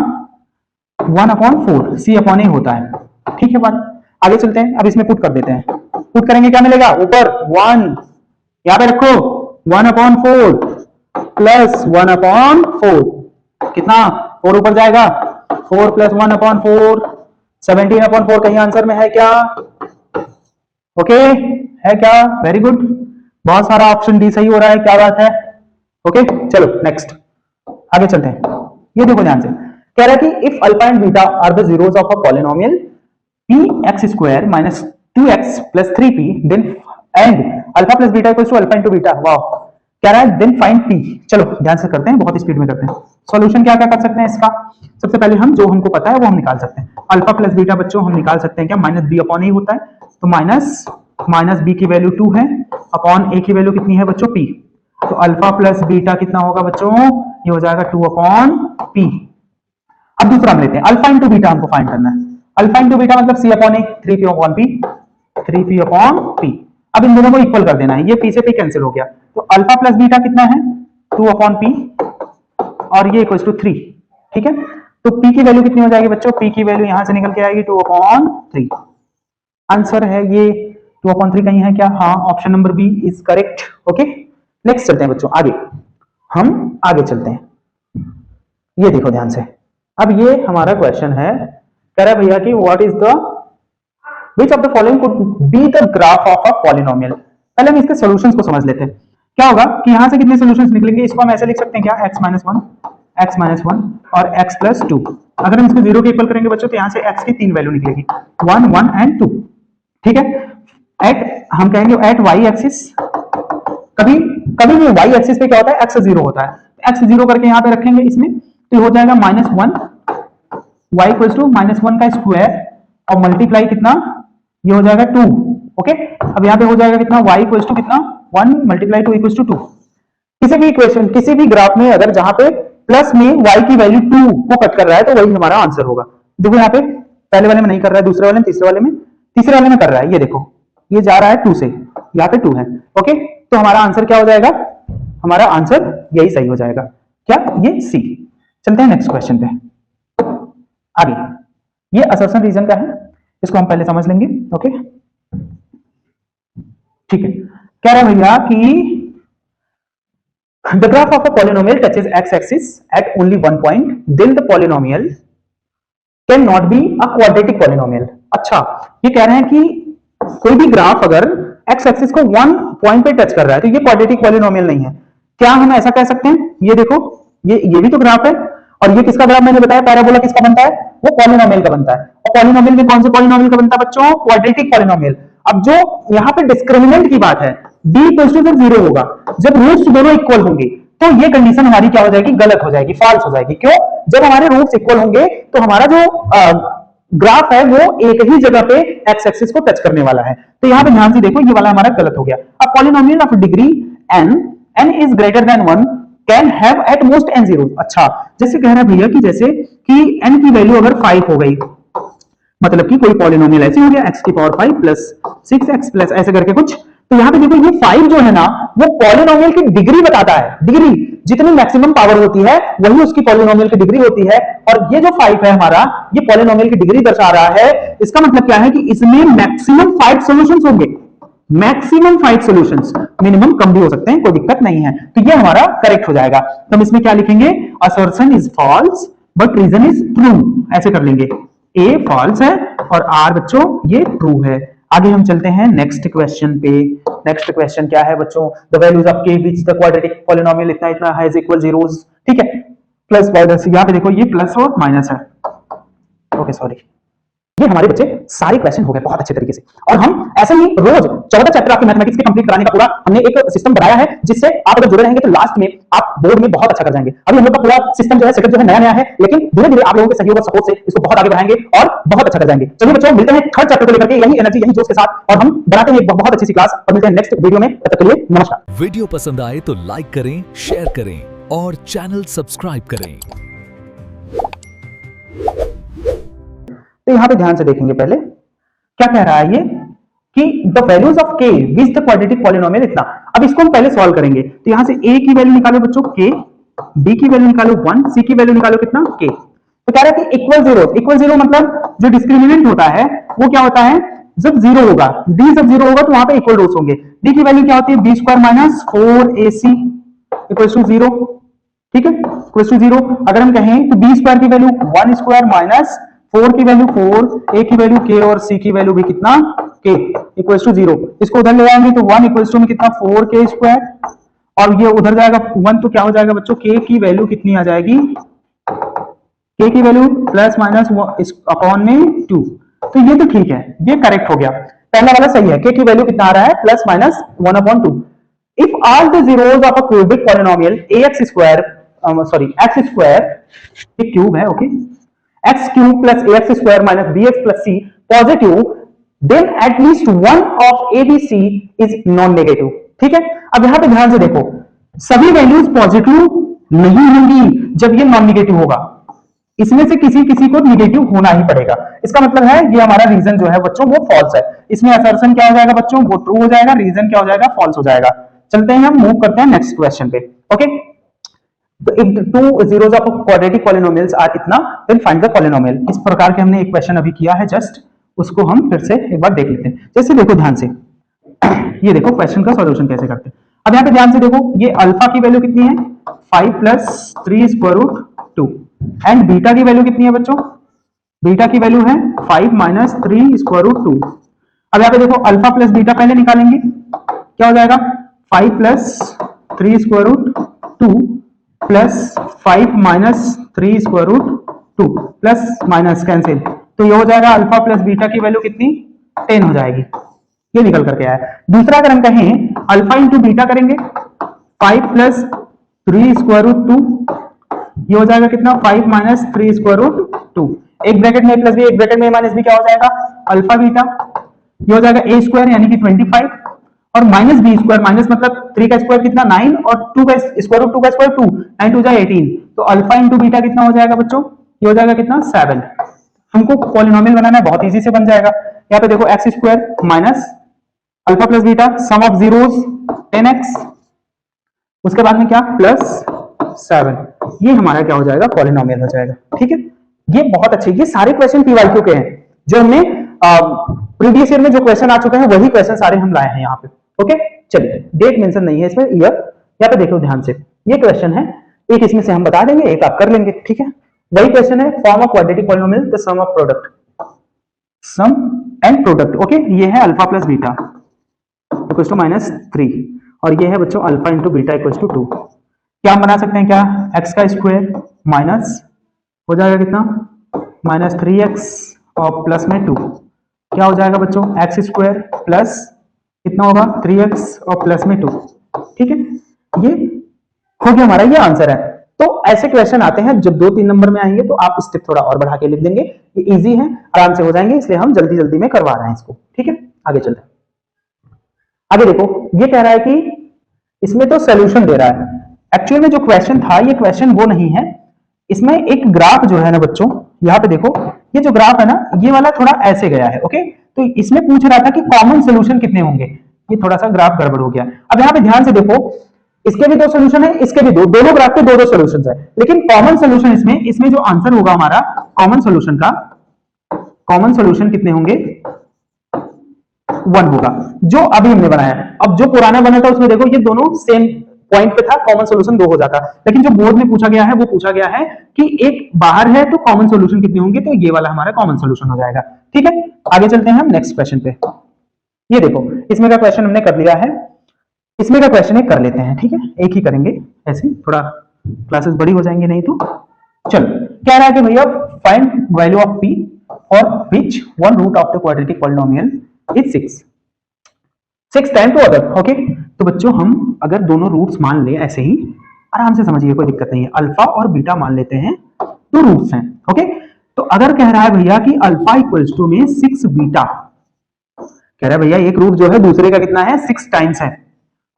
Speaker 2: 1/4, c/a होता है। ठीक है बात, आगे चलते हैं। अब इसमें पुट कर देते हैं, पुट करेंगे क्या मिलेगा, ऊपर 1, यहाँ पे रखो 1/4 प्लस 1/4 कितना, 4 ऊपर जाएगा, 4 + 1/4 17/4 कहीं आंसर में है क्या, ओके है क्या, वेरी गुड, बहुत सारा ऑप्शन डी सही हो रहा है, क्या बात है। ओके चलो नेक्स्ट, आगे चलते हैं। ये देखो ध्यान से, कह रहा है कि if alpha and beta are the zeros of a polynomial px² - 2x + 3p then and alpha plus beta equals to alpha into beta. वाह, कह रहा है देन फाइंड p। चलो ध्यान से करते हैं, बहुत स्पीड में करते हैं। सॉल्यूशन क्या क्या कर सकते हैं इसका, सबसे पहले हम जो हमको पता है वो हम निकाल सकते हैं। अल्फा प्लस बीटा बच्चों हम निकाल सकते हैं क्या, -b/a होता है, तो माइनस b की वैल्यू 2 है अपॉन a की वैल्यू कितनी है बच्चों, p। तो अल्फा प्लस बीटा कितना होगा बच्चों, ये हो जाएगा 2/p। अब दूसरा हम लेते हैं, अल्फा इंटू बीटा हमको फाइंड करना है। अल्फा इंटू बीटा मतलब c/a, 3p/p। अब इन दोनों को इक्वल कर देना है, ये p से p कैंसिल हो गया, तो अल्फा प्लस बीटा कितना है, 2/p और ये इक्वल्स टू 3। ठीक है, तो p की वैल्यू कितनी हो जाएगी बच्चों, p की वैल्यू यहां से निकल के आएगी 2/3। आंसर है ये 2/3 कहीं है क्या, हाँ, option number B is correct. Okay next चलते हैं बच्चों, आगे हम आगे चलते हैं। ये देखो ध्यान से, अब ये हमारा क्वेश्चन है, कह रहा है भैया कि what is the which of the following could be the graph of a polynomial। पहले हम इसके सॉल्यूशंस को समझ लेते हैं। क्या होगा कि यहां से कितने सॉल्यूशंस निकलेंगे, इसको हम ऐसे लिख सकते हैं क्या, x - 1 और x + 2। अगर हम इसको 0 के इक्वल करेंगे बच्चों, तो यहां से x की 3 वैल्यू निकलेगी, 1 1 एंड 2। ठीक है, एट हम कहेंगे एट y एक्सिस, कभी कभी भी y एक्सिस पे क्या होता है, x 0 होता है, x 0 करके यहां पे रखेंगे इसमें, तो हो जाएगा -1 y = -1 का स्क्वायर और मल्टीप्लाई कितना, ये हो जाएगा 2। ओके, अब यहाँ पे हो जाएगा कितना, y = कितना, 1 × 2 = 2। किसी भी इक्वेशन, किसी भी ग्राफ में अगर जहां पे प्लस में y की वैल्यू 2 को कट कर रहा है, तो वही हमारा आंसर होगा। देखो यहाँ पे पहले वाले में नहीं कर रहा है, दूसरे वाले में, तीसरे वाले में कर रहा है, ये देखो ये जा रहा है 2 से, यहाँ पे 2 है। ओके, तो हमारा आंसर क्या हो जाएगा, हमारा आंसर यही सही हो जाएगा, क्या, ये सी। चलते हैं नेक्स्ट क्वेश्चन पे आगे। ये असर्शन रीजन का है, इसको हम पहले समझ लेंगे। ओके ठीक है, कह रहा है भैया कि the graph of a polynomial touches x axis at only one point, then the polynomial can not be a quadratic polynomial. अच्छा, ये कह रहे हैं कि कोई भी ग्राफ अगर एक्स एक्सिस को वन पॉइंट पे टच कर रहा है तो ये क्वाड्रेटिक पॉलिनोमियल नहीं है। क्या हम ऐसा कह सकते हैं? ये देखो, ये भी तो ग्राफ है, और ये किसका ग्राफ मैंने बताया, पैराबोला किसका बनता है? वो पॉलिनोमियल का बनता है। और पॉलिनोमियल में कौन से पॉलिनोमियल का बनता है बच्चों? Quadratic polynomial. अब जो यहाँ पे डिस्क्रिमिनेंट की बात है, d इक्वल टू जीरो होगा जब रूट्स दोनों इक्वल होंगे, तो ये कंडीशन हमारी क्या हो जाएगी? गलत हो जाएगी, फॉल्स हो जाएगी। क्यों? जब हमारे रूट्स इक्वल होंगे तो हमारा जो ग्राफ है वो एक ही जगह पे एक्स एक्सिस को टच करने वाला है। तो यहां पे ध्यान से देखो, ये वाला हमारा गलत हो गया। अब polynomial of degree n is greater than 1 can have at most n zero. अच्छा, जैसे कह रहा है भैया कि जैसे कि n की वैल्यू अगर 5 हो गई, मतलब कि कोई पॉलिनोमियल ऐसे हो गया x की पावर 5 प्लस 6x प्लस ऐसे करके कुछ, तो यहां पे देखो ये 5 जो है ना, वो पॉलिनोमियल की डिग्री बताता है। डिग्री, जितनी मैक्सिमम पावर होती है वही उसकी पॉलिनोमियल की डिग्री होती है। और ये जो 5 है हमारा, ये पॉलिनोमियल की डिग्री दर्शा रहा है। इसका मतलब क्या है कि इसमें मैक्सिमम 5 सॉल्यूशंस होंगे। मैक्सिमम 5 सॉल्यूशंस, मिनिमम कम भी हो सकते हैं, कोई दिक्कत नहीं है। तो ये हमारा करेक्ट हो जाएगा। तो हम इसमें क्या लिखेंगे? Assertion is false but reason is true, ऐसे कर लेंगे। ए फॉल्स है और आर बच्चों ये ट्रू है। आगे हम चलते हैं नेक्स्ट क्वेश्चन पे। नेक्स्ट क्वेश्चन क्या है बच्चों? द वैल्यूज ऑफ के विच द क्वाड्रेटिक पॉलिनोमियल इतना इतना हैज इक्वल जीरोस। ठीक है, प्लस माइनस, यहां पे देखो ये प्लस और माइनस है। ओके सॉरी, ये हमारे बच्चे सारे क्वेश्चन हो गए बहुत अच्छे तरीके से। और हम ऐसे ही रोज 14 चैप्टर आपके मैथमेटिक्स के कंप्लीट कराने का पूरा हमने एक सिस्टम बनाया है, जिससे आप अगर जुड़े रहेंगे तो लास्ट में आप बोर्ड में बहुत अच्छा कर जाएंगे। अभी हम लोग का पूरा सिस्टम जो है, सेटअप जो है, नया नया है, लेकिन धीरे धीरे आप लोगों के सहयोग और सपोर्ट से इसको बहुत आगे बढ़ाएंगे और बहुत अच्छा कर जाएंगे। चलिए बच्चों, मिलते हैं थर्ड चैप्टर को लेकर के यही एनर्जी, यही जोश के साथ, और हम बनाते हैं एक बहुत अच्छी सी क्लास। और मिलते हैं नेक्स्ट वीडियो में, तब तक के लिए नमस्कार।
Speaker 1: वीडियो पसंद आए तो लाइक करें, शेयर करें और चैनल सब्सक्राइब करें।
Speaker 2: तो यहां पे ध्यान से देखेंगे, पहले क्या कह रहा है ये कि the values of k which the quadratic polynomial इतना। अब इसको हम पहले सॉल्व करेंगे। तो यहां से a की वैल्यू निकालो बच्चों k, b की वैल्यू निकालो 1, c की वैल्यू निकालो कितना? k। तो कह रहा है कि इक्वल जीरो। इक्वल जीरो मतलब जो डिस्क्रिमिनेंट होता है वो क्या होता है? जब जीरो होगा, d जब जीरो होगा तो वहां पे इक्वल रूट्स होंगे। d की वैल्यू क्या होती है? b square minus 4ac equal to zero. ठीक है, इक्वल टू जीरो। अगर हम कहें तो b स्क्वायर की वैल्यू 1 स्क्वायर माइनस 4 की वैल्यू 4, a की वैल्यू k और c की वैल्यू भी कितना? k equals to 0। इसको उधर ले आएंगे तो 1 इक्वल्स टू में कितना? 4k स्क्वायर, और ये उधर जाएगा 1 तो क्या हो जाएगा बच्चों? k की वैल्यू कितनी आ जाएगी? k की वैल्यू प्लस माइनस अपॉन में 2। तो ये तो ठीक है, ये करेक्ट हो गया, पहला वाला सही है। k की वैल्यू कितना आ रहा है? Plus minus 1 upon 2। If all the zeros of a cubic polynomial ax square, sorry x square, ये क्यूब है, okay, x cube plus ax square minus bx plus c positive, then at least one of a b c is non-negative। ठीक है, अब यहां पे ध्यान से देखो, सभी वैल्यूज पॉजिटिव नहीं होंगी जब ये नॉन नेगेटिव होगा। इसमें से किसी किसी को नेगेटिव होना ही पड़ेगा। इसका मतलब है ये हमारा रीजन जो है बच्चों वो फॉल्स है। इसमें असर्शन क्या हो जाएगा बच्चों? वो ट्रू हो जाएगा, रीजन क्या हो जाएगा? फॉल्स हो जाएगा। चलते हैं, हम मूव करते हैं नेक्स्ट क्वेश्चन पे। ओके, तो if two zeros of quadratic polynomials are इतना, then find the polynomial। इस प्रकार के हमने एक क्वेश्चन अभी किया है जस्ट, उसको हम फिर से एक बार देख लेते हैं। जैसे देखो ध्यान से, ये देखो क्वेश्चन का सॉल्यूशन कैसे करते हैं। अब यहाँ पे ध्यान से देखो, ये अल्फा की वैल्यू कितनी है? 5 plus 3 square root 2, and beta की वैल्यू कितनी है बच्चों? बीटा की वैल्यू है 5 माइनस 3 स्क्वायर रूट 2। अब यहाँ पे देखो अल्फा प्लस बीटा पहले निकालेंगे, क्या हो जाएगा? 5 plus 3 square root 2 plus 5 minus 3 square root 2, plus minus cancel, तो ये हो जाएगा अल्फा प्लस बीटा की वैल्यू कितनी? 10 हो जाएगी। ये निकल करके आया। दूसरा अगर हम कहें अल्फा इंटू बीटा करेंगे, 5 प्लस 3 स्क्वायर रूट 2, ये हो जाएगा कितना? 5 माइनस 3 स्क्वायर रूट 2। एक ब्रैकेट में प्लस बी, एक ब्रैकेट में माइनस बी, क्या हो जाएगा? अल्फा बीटा, ये हो जाएगा a स्क्वायर यानी कि 25, और माइनस बी स्क्वायर, माइनस मतलब 3 का स्क्वायर कितना? 9, और 2 का स्क्वायर रूट 2 का स्क्वायर 2, 9 2 जा 18। तो अल्फा इंटू बीटा कितना हो जाएगा बच्चों? ये हो जाएगा कितना? 7। हमको पॉलिनोमियल बनाना है, बहुत इजी से बन जाएगा। यहाँ पे देखो x square minus alpha plus beta, sum of zeros 10x, उसके बाद में क्या? प्लस 7। ये हमारा क्या हो जाएगा? पॉलिनोमियल हो जाएगा। ठीक है, ये बहुत अच्छे, ये सारे क्वेश्चन पीवाईक्यू के हैं जो हमने प्रीवियस ईयर में जो क्वेश्चन आ चुके हैं वही क्वेश्चन सारे हम लाए हैं यहाँ पे। ओके, चलिए, डेट मेंशन नहीं है इसमें, ईयर। यहाँ पे देखो ध्यान से, ये क्वेश्चन है, एक इसमें से हम बता देंगे, एक आप कर लेंगे। ठीक है, वही क्वेश्चन है, form of quadratic polynomial the sum of product, sum and product. Okay, ये है alpha plus beta equals to -3 और ये है बच्चों alpha into beta equals to 2। क्या हम बना सकते हैं, क्या x का स्क्वायर माइनस हो जाएगा कितना -3x और प्लस में 2, क्या हो जाएगा बच्चों x स्क्वायर प्लस कितना होगा 3x और प्लस में 2। ठीक है, ये हो गया हमारा, ये आंसर है। तो ऐसे क्वेश्चन आते हैं जब 2-3 नंबर में आएंगे तो आप स्टेप थोड़ा और बढ़ा के लिख देंगे, ये इजी है, आराम से हो जाएंगे, इसलिए हम जल्दी जल्दी में करवा रहे हैं इसको। ठीक है, आगे चलते हैं। आगे देखो, ये कह रहा है कि इसमें तो सॉल्यूशन दे रहा है, एक्चुअल में जो क्वेश्चन था ये क्वेश्चन वो नहीं है, इसमें एक ग्राफ जो है ना बच्चों, यहाँ पे देखो ये जो ग्राफ है ना ये वाला थोड़ा ऐसे गया है। ओके, तो इसमें पूछ रहा था कि कॉमन सोल्यूशन कितने होंगे, ये थोड़ा सा ग्राफ गड़बड़ हो गया। अब यहाँ पे ध्यान से देखो, इसके भी 2 सोल्यूशन है, इसके भी दोनों ग्राफ के 2-2 सोल्यूशन है, लेकिन कॉमन सोल्यूशन इसमें जो आंसर होगा हमारा कॉमन सोल्यूशन का, कॉमन सोल्यूशन कितने होंगे 1 होगा, जो अभी हमने बनाया। अब जो पुराना बना था उसमें देखो ये दोनों सेम पॉइंट पे था, कॉमन सोल्यूशन 2 हो जाता, लेकिन जो बोर्ड में पूछा गया है वो पूछा गया है कि एक बाहर है तो कॉमन सोल्यूशन कितने होंगे, तो ये वाला हमारा कॉमन सोल्यूशन हो जाएगा। ठीक है, आगे चलते हैं हम नेक्स्ट क्वेश्चन पे। ये देखो इसमें का क्वेश्चन हमने कर लिया है, इसमें का क्वेश्चन एक कर लेते हैं। ठीक है, एक ही करेंगे, ऐसे थोड़ा क्लासेस बड़ी हो जाएंगे नहीं तो। चलो, कह रहा है कि भैया फाइंड वैल्यू ऑफ p और which one root of the quadratic polynomial is 6 time to other. Okay, तो बच्चों हम अगर दोनों रूट्स मान ले ऐसे ही आराम से समझिए, कोई दिक्कत नहीं है, अल्फा और बीटा मान लेते हैं, 2 रूट्स हैं। ओके, तो अगर कह रहा है भैया कि अल्फा इक्वल्स टू में 6 बीटा, कह रहा है भैया एक रूट जो है दूसरे का कितना है 6 टाइम्स है,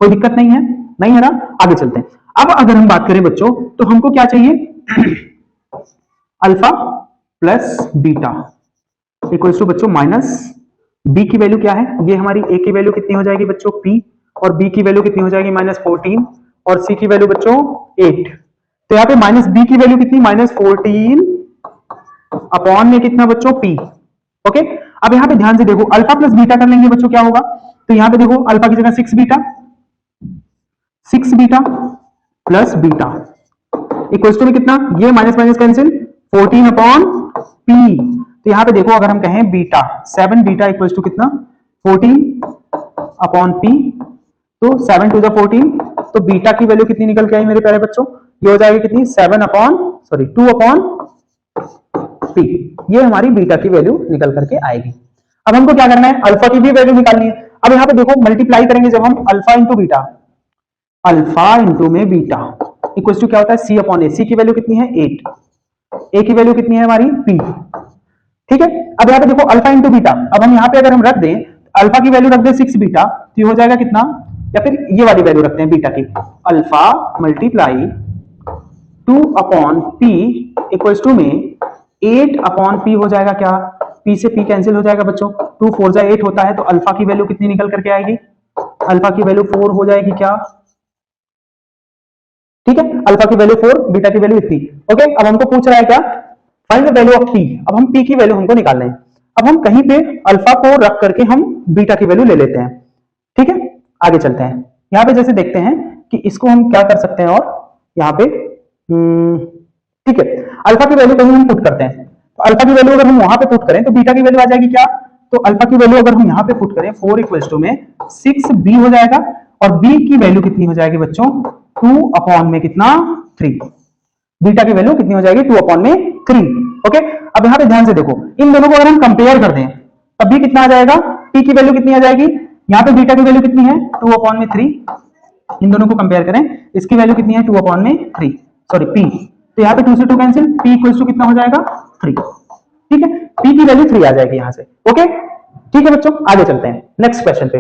Speaker 2: कोई दिक्कत नहीं है, नहीं है ना। आगे चलते हैं। अब अगर हम बात करें बच्चों तो हमको क्या चाहिए, alpha plus beta equals to बच्चों माइनस बी की वैल्यू क्या है, ये हमारी ए की वैल्यू कितनी हो जाएगी बच्चों p, और बी की वैल्यू कितनी हो जाएगी -14, और सी की वैल्यू बच्चों 8। तो यहाँ पे माइनस बी की वैल्यू कितनी -14 अपॉन में कितना बच्चों p। ओके, अब यहाँ पे ध्यान से देखो, अल्फा प्लस बीटा कर लेंगे बच्चों, क्या होगा, तो यहाँ पे देखो अल्फा की जगह 6 beta plus beta equals to में कितना, ये minus minus cancel 14 upon p। तो यहाँ पे देखो अगर हम कहें बीटा 7 बीटा इक्वल्स टू कितना 14 अपॉन p, तो 7 टू द 14, तो बीटा की वैल्यू कितनी निकल के आई मेरे प्यारे बच्चों, ये हो जाएगी कितनी 2 अपॉन p, ये हमारी बीटा की वैल्यू निकल करके आएगी। अब हमको क्या करना है, अल्फा की भी वैल्यू निकालनी है। अब यहाँ पे देखो मल्टीप्लाई करेंगे जब हम alpha into beta, alpha into में बीटा इक्वल्स टू क्या होता है c अपॉन ए, सी की वैल्यू कितनी है 8, ए की वैल्यू कितनी है हमारी p। ठीक है, अब यहाँ पे देखो अल्फा इंटू बीटा, अब हम यहाँ पे अगर हम रख दें अल्फा की वैल्यू रख दें 6 बीटा, तो ये हो जाएगा कितना, या फिर ये वाली वैल्यू रखते हैं बीटा की, alpha multiply 2 upon p equals to में 8 अपॉन p हो जाएगा, क्या p से p कैंसिल हो जाएगा बच्चों, 2 4 जा 8 होता है, तो अल्फा की वैल्यू कितनी निकल करके आएगी, अल्फा की वैल्यू 4 हो जाएगी क्या। ठीक है, अल्फा की वैल्यू 4, बीटा की वैल्यू इतनी। ओके, अब हमको पूछ रहा है क्या, find the value of p। अब हम p की वैल्यू हमको निकालना है, अब हम कहीं पे अल्फा को रख करके हम बीटा की वैल्यू ले लेते हैं। ठीक है, आगे चलते हैं। यहाँ पे जैसे देखते हैं कि इसको हम क्या कर सकते हैं, और यहाँ पे ठीक है, अल्फा की वैल्यू कहीं हम पुट करते हैं, तो अल्फा की वैल्यू अगर हम वहां पे पुट करें तो बीटा की वैल्यू आ जाएगी क्या, तो अल्फा की वैल्यू अगर हम यहाँ पे पुट करें 4 इक्वल्स टू में 6b हो जाएगा, और b की वैल्यू कितनी हो जाएगी बच्चों 2 अपॉन में कितना 3, बीटा की वैल्यू कितनी हो जाएगी 2 अपॉन में 3। ओके, अब यहाँ पे ध्यान से देखो, इन दोनों को अगर हम कंपेयर कर दें तब भी कितना आ जाएगा, p की वैल्यू कितनी आ जाएगी, यहाँ पे बीटा की वैल्यू कितनी है 2 अपॉन में 3, इन दोनों को कंपेयर करें, इसकी वैल्यू कितनी है 2 अपॉन में 3, सॉरी p, तो यहाँ पे 2 से 2 कैंसिल, p इक्वल्स टू कितना हो जाएगा 3। ठीक है, p की वैल्यू 3 आ जाएगी यहाँ से। ओके, ठीक है बच्चों, आगे चलते हैं नेक्स्ट क्वेश्चन पे।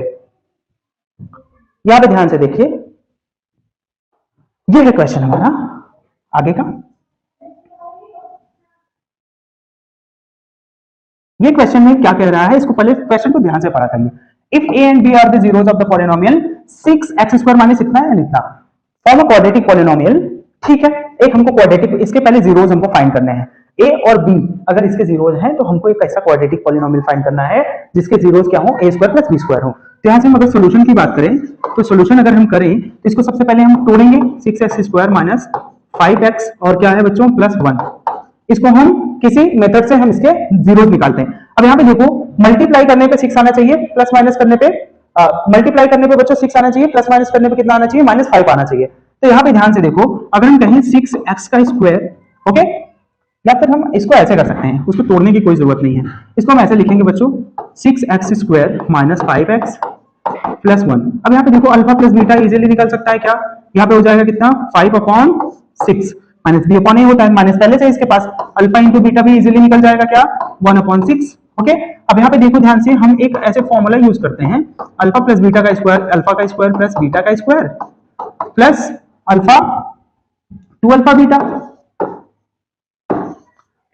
Speaker 2: यहाँ पे ध्यान से देखिए, ये है क्वेश्चन हमारा आगे का। ये क्वेश्चन में क्या कह रहा है, इसको पहले क्वेश्चन को ध्यान से पढ़ा करिए। If a and b are the zeros of the polynomial 6x square minus इतना है इतना, फॉर्म अ क्वाड्रेटिक पॉलिनोमियल। ठीक है, एक हमको क्वाड्रेटिक, इसके पहले जीरोस हमको फाइंड करने हैं, a और b अगर इसके जीरोस हैं तो हमको एक ऐसा क्वाड्रेटिक पॉलिनोमियल फाइंड करना है जिसके जीरोस क्या हो, a square plus b square हो। तो यहाँ से हम अगर सोल्यूशन की बात करें तो सोल्यूशन अगर हम करें तो इसको सबसे पहले हम तोड़ेंगे, 6x स्क्वायर माइनस 5x और क्या है बच्चों प्लस 1, इसको हम किसी मेथड से हम इसके जीरोस निकालते हैं। अब यहाँ पे देखो मल्टीप्लाई करने पे 6 आना चाहिए, प्लस माइनस करने पे मल्टीप्लाई करने पे बच्चों 6 आना चाहिए, प्लस माइनस करने पे कितना आना चाहिए, -5 आना चाहिए। तो यहाँ पे ध्यान से देखो, अगर हम कहें 6x का स्क्वायर, ओके, या फिर हम इसको ऐसे कर सकते हैं, उसको तोड़ने की कोई जरूरत नहीं है। इसको हम ऐसे लिखेंगे बच्चों, 6x square minus 5x plus 1। अब यहाँ पे देखो अल्फा प्लस बीटा इजीली निकल सकता है क्या, यहाँ पे हो जाएगा कितना, 5/6 माइनस बी अपॉन ए होता है, माइनस पहले से इसके पास, अल्फा इंटू बीटा भी इजीली निकल जाएगा क्या, 1/6। ओके, अब यहाँ पे देखो ध्यान से, हम एक ऐसे फॉर्मूला यूज करते हैं, अल्फा प्लस बीटा का स्क्वायर, अल्फा का स्क्वायर प्लस बीटा का square plus alpha 2 alpha beta.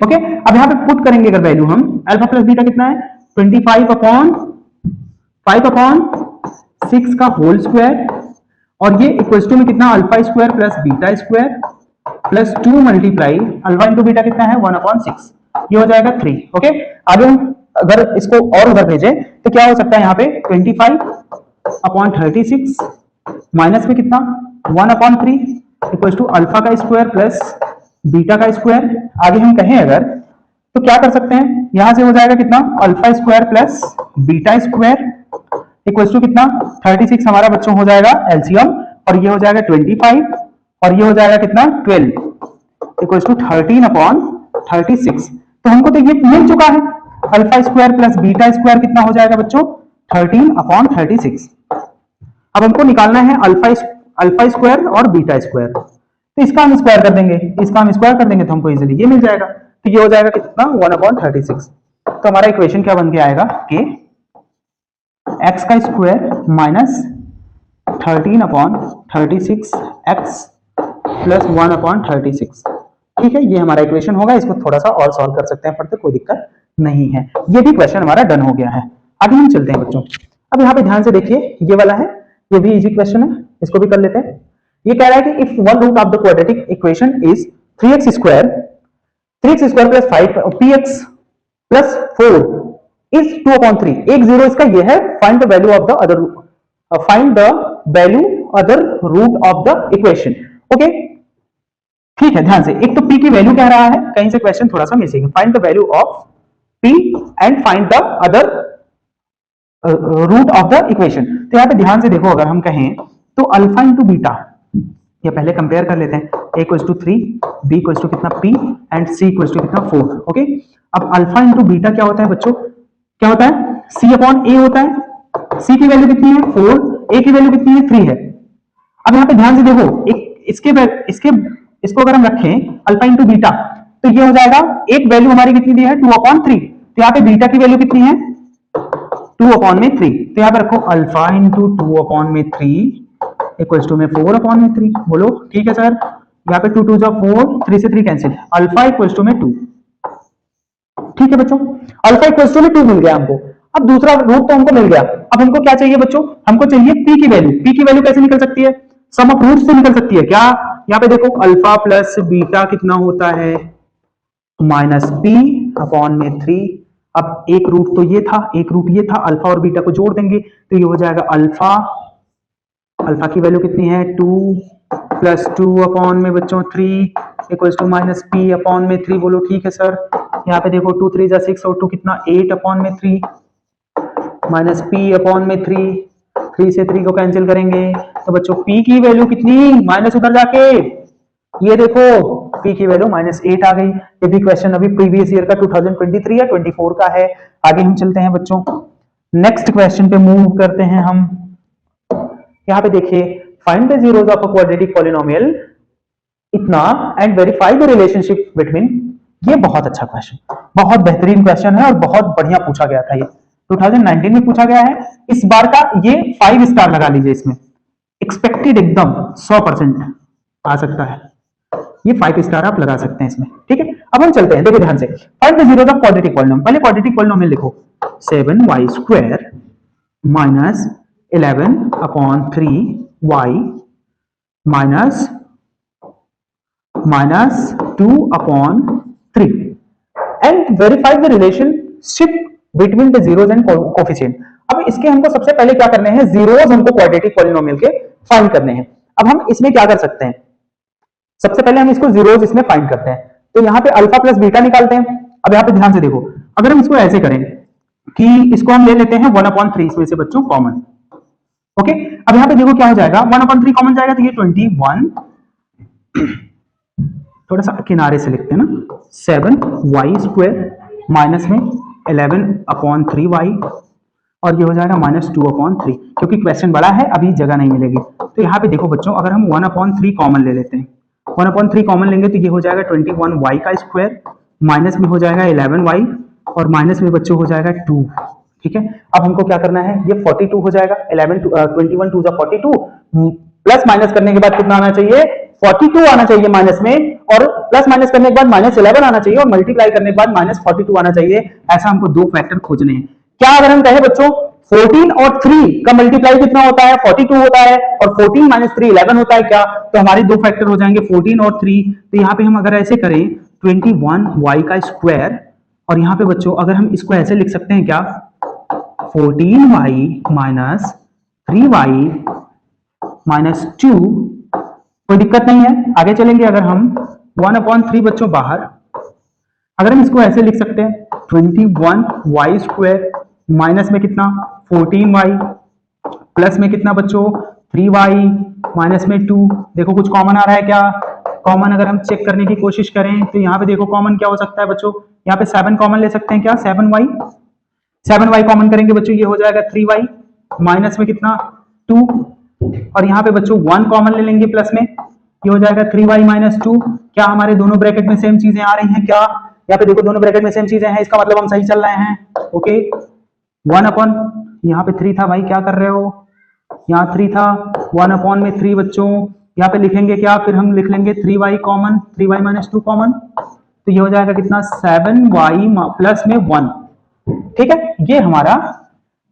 Speaker 2: Okay, अब यहाँ पे पुट करेंगे अगर वैल्यू हम, अल्फा प्लस बीटा कितना है, 25/5/6 का होल स्क्वायर, और ये इक्वल्स टू में कितना, alpha square plus beta square plus 2 multiply alpha into beta कितना है, 1/6, ये हो जाएगा 3। ओके, आगे हम अगर इसको और उधर भेजें तो क्या हो सकता है, यहाँ पे 25/36 माइनस में कितना, 1/3 इक्वल्स टू अल्फा का स्क्वायर प्लस बीटा का स्क्वायर। आगे हम कहें अगर तो क्या कर सकते हैं, यहां से हो जाएगा कितना, alpha square plus beta square equals to कितना, 36 हमारा बच्चों हो जाएगा एलसीएम, और ये हो जाएगा 25, और ये हो जाएगा कितना, 12 इक्वल्स टू 13/36। तो हमको तो ये मिल चुका है, alpha square plus beta square कितना हो जाएगा बच्चों, 13/36। अब हमको निकालना है अल्फा स्क्वायर और बीटा स्क्वायर, तो इसका हम स्क्वायर कर देंगे, इसका हम स्क्वायर कर देंगे तो हमको इजीली ये मिल जाएगा। तो ये हो जाएगा कितना, 1/36। तो हमारा इक्वेशन क्या बन के आएगा कि x का स्क्वायर माइनस 13/36 x प्लस 1/36। ठीक है, ये हमारा इक्वेशन होगा। इसको थोड़ा सा और सॉल्व कर सकते हैं फर्दर, कोई दिक्कत नहीं है। ये भी क्वेश्चन हमारा डन हो गया है। आगे हम चलते हैं बच्चों। अब यहाँ पे ध्यान से देखिए, ये वाला है, ये भी इजी क्वेश्चन है, इसको भी कर लेते हैं। ये कह रहा है कि if one root of the quadratic equation is 3x square plus 5px plus 4 is 2/3, एक जीरो इसका ये है, find the value of the other root of the equation. Okay, ठीक है, ध्यान से, एक तो p की वैल्यू कह रहा है, कहीं से क्वेश्चन थोड़ा सा मिसिंग है, find the value of p and find the other root of the equation. तो यहाँ पे ध्यान से देखो, अगर हम कहें तो अल्फा इंटू बीटा, ये पहले कंपेयर कर लेते हैं, a equals to 3, b equals to कितना p and c equals to कितना 4। ओके, अब अल्फा इंटू बीटा क्या होता है बच्चों, क्या होता है, c/a होता है। c की वैल्यू कितनी है 4, a की वैल्यू कितनी है 3 है। अब यहाँ पे ध्यान से देखो, इसको अगर हम रखें अल्फा इंटू बीटा, तो ये हो जाएगा, एक वैल्यू हमारी कितनी दी है 2/3, तो यहाँ पे बीटा की वैल्यू कितनी है 2/3। तो यहाँ पे रखो अल्फा इंटू 2/3 इक्वल्स टू में 4/3। बोलो ठीक है सर, यहाँ पे 2 2 4, 3 से 3 कैंसिल, अल्फा इक्वल्स टू में 2। ठीक है बच्चों, अल्फा इक्वल्स टू में 2 मिल गया हमको। अब दूसरा रूट तो हमको मिल गया, अब हमको क्या चाहिए बच्चों, हमको चाहिए p की वैल्यू। p की वैल्यू कैसे निकल सकती है, सम ऑफ रूट से निकल सकती है क्या। यहाँ पे देखो अल्फा प्लस बीटा कितना होता है, -p/3। अब एक रूट तो ये था, एक रूट ये था, अल्फा और बीटा को जोड़ देंगे तो ये हो जाएगा अल्फा की वैल्यू कितनी है 2 प्लस 2/3 इक्वल्स टू -p/3। बोलो ठीक है सर, यहाँ पे देखो 2 3 6 और 2 कितना 8/3 -p/3, 3 से 3 को कैंसिल करेंगे तो बच्चों p की वैल्यू कितनी, माइनस उधर जाके ये देखो p की वैल्यू -8 आ गई। ये भी क्वेश्चन अभी प्रीवियस ईयर का 2023 या 24 का है। आगे हम चलते हैं बच्चों, नेक्स्ट क्वेश्चन पे मूव करते हैं हम। यहाँ पे देखिए, find the zeros of a quadratic polynomial इतना and verify the relationship between. ये बहुत अच्छा क्वेश्चन, बहुत बेहतरीन क्वेश्चन है और बहुत बढ़िया पूछा गया था। ये 2019 में पूछा गया है। इस बार का ये 5 स्टार लगा लीजिए, इसमें एक्सपेक्टेड एकदम 100% आ सकता है, ये 5 स्टार आप लगा सकते हैं इसमें। ठीक है, अब हम चलते हैं, देखो ध्यान से, find the zeros of quadratic polynomial. पहले क्वाड्रेटिक पॉलिनोमियल लिखो, 7y² minus 11/3y minus 2/3 and verify the relationship between the zeros and coefficient. अब इसके हमको सबसे पहले क्या करने हैं, जीरोस हमको क्वाड्रेटिक पॉलिनोमियल के फाइंड करने हैं। अब हम इसमें क्या कर सकते हैं, सबसे पहले हम इसको जीरोस इसमें फाइंड करते हैं। तो यहाँ पे अल्फा प्लस बीटा निकालते हैं। अब यहाँ पे ध्यान से देखो, अगर हम इसको ऐसे करें कि इसको हम ले लेते हैं 1/3 इसमें से बच्चों कॉमन। ओके, अब यहाँ पे देखो क्या हो जाएगा, 1/3 कॉमन जाएगा तो ये 21, थोड़ा सा किनारे से लिखते हैं ना, 7y² माइनस में 11/3y, और ये हो जाएगा -2/3, क्योंकि क्वेश्चन बड़ा है अभी जगह नहीं मिलेगी। तो यहाँ पे देखो बच्चों, अगर हम 1/3 कॉमन ले लेते हैं, 1/3 कॉमन लेंगे तो ये हो जाएगा 21y², माइनस में हो जाएगा 11y, और माइनस में बच्चों हो जाएगा 2। ठीक है, अब हमको क्या करना है, ये 42 हो जाएगा, 21 2 42, प्लस माइनस करने के बाद कितना आना चाहिए, 42 आना चाहिए माइनस में, और प्लस माइनस करने के बाद -11 आना चाहिए, और मल्टीप्लाई करने के बाद -42 आना चाहिए। ऐसा हमको दो फैक्टर खोजने हैं। क्या अगर हम कहें बच्चों 14 और 3 का मल्टीप्लाई कितना होता है, 42 होता है, और 14 - 3 11 होता है क्या, तो हमारे दो फैक्टर हो जाएंगे 14 और 3। तो यहाँ पे हम अगर ऐसे करें 21y², और यहाँ पे बच्चों अगर हम इसको ऐसे लिख सकते हैं क्या, 14y - 3y - 2, कोई दिक्कत नहीं है, आगे चलेंगे। अगर हम 1/3 बच्चों बाहर, अगर हम इसको ऐसे लिख सकते हैं 21y² माइनस में कितना 14y, प्लस में कितना बच्चों 3y, माइनस में 2। देखो कुछ कॉमन आ रहा है क्या, कॉमन अगर हम चेक करने की कोशिश करें तो यहाँ पे देखो कॉमन क्या हो सकता है बच्चों, यहाँ पे 7 कॉमन ले सकते हैं क्या, 7y कॉमन करेंगे बच्चों, ये हो जाएगा 3y, माइनस में कितना 2, और यहाँ पे बच्चों 1 कॉमन ले लेंगे प्लस में, ये हो जाएगा 3y - 2। क्या हमारे दोनों ब्रैकेट में सेम चीजें आ रही हैं क्या, यहाँ पे देखो दोनों ब्रैकेट में सेम चीजें हैं, इसका मतलब हम सही चल रहे हैं। ओके, 1 यहाँ पे 3 था भाई, क्या कर रहे हो, यहाँ 3 था, 1/3 बच्चों, यहाँ पे लिखेंगे क्या, फिर हम लिख लेंगे 3y कॉमन, 3y - 2 कॉमन, तो ये हो जाएगा कितना 7y प्लस में 1। ठीक है, ये हमारा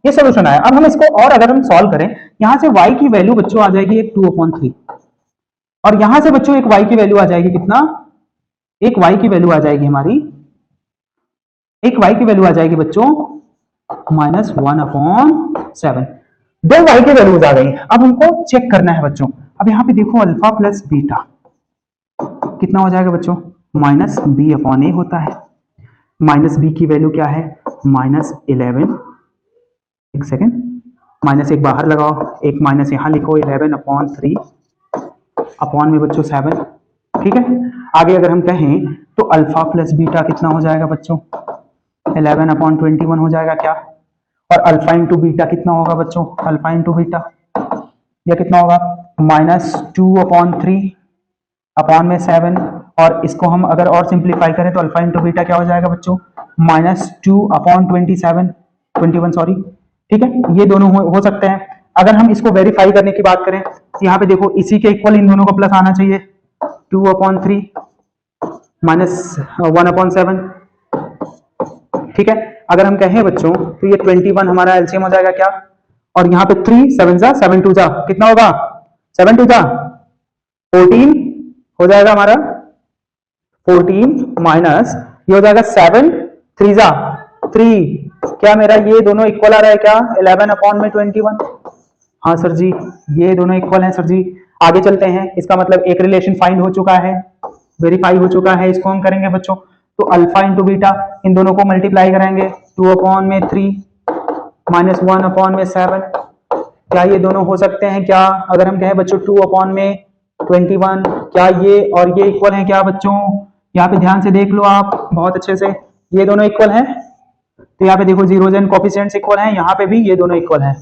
Speaker 2: ये सोल्यूशन आया। अब हम इसको और अगर हम सॉल्व करें, यहां से y की वैल्यू बच्चों आ जाएगी एक 2/3, और यहां से बच्चों एक y की वैल्यू आ जाएगी कितना, एक y की वैल्यू आ जाएगी हमारी, एक y की वैल्यू आ जाएगी बच्चों -1/7। दो y की वैल्यूज आ गई। अब हमको चेक करना है बच्चों, अब यहाँ पे देखो अल्फा प्लस बीटा कितना हो जाएगा बच्चों, -b/a होता है। माइनस b की वैल्यू क्या है, -11, एक सेकेंड, -1 बाहर लगाओ, एक माइनस यहां लिखो, 11/3 अपॉन में बच्चों 7। ठीक है, आगे अगर हम कहें तो अल्फा प्लस बीटा कितना हो जाएगा बच्चों, 11/21 हो जाएगा क्या, और अल्फा इंटू बीटा कितना होगा बच्चों, अल्फा इंटू बीटा यह कितना होगा, -2/3 अपॉन में 7, और इसको हम अगर और सिंप्लीफाई करें तो अल्फा इंटू बीटा क्या हो जाएगा बच्चों, -2/21 सॉरी। ठीक है, ये दोनों हो सकते हैं। अगर हम इसको वेरीफाई करने की बात करें तो यहाँ पे देखो इसी के इक्वल इन दोनों को प्लस आना चाहिए, 2/3 -1/7। ठीक है, अगर हम कहें बच्चों तो ये 21 हमारा एलसीएम हो जाएगा क्या, और यहाँ पे 3 7 जा 7 2 जा कितना होगा, 7 2 जा 14 हो जाएगा हमारा, 14 माइनस ये हो जाएगा 7 3 जा 3, क्या मेरा ये दोनों इक्वल आ रहा है क्या, 11/21। हाँ सर जी, ये दोनों इक्वल हैं सर जी। आगे चलते हैं, इसका मतलब एक रिलेशन फाइंड हो चुका है, वेरीफाई हो चुका है। इसको हम करेंगे बच्चों, तो अल्फा इंटू बीटा इन दोनों को मल्टीप्लाई करेंगे, 2/3 -1/7। क्या ये दोनों हो सकते हैं क्या, अगर हम कहें बच्चों 2/21, क्या ये और ये इक्वल हैं क्या बच्चों, यहाँ पे ध्यान से देख लो आप बहुत अच्छे से, ये दोनों इक्वल हैं, तो यहाँ पे देखो जीरोज एंड कोफिशिएंट्स इक्वल हैं, यहाँ पे भी ये दोनों इक्वल हैं,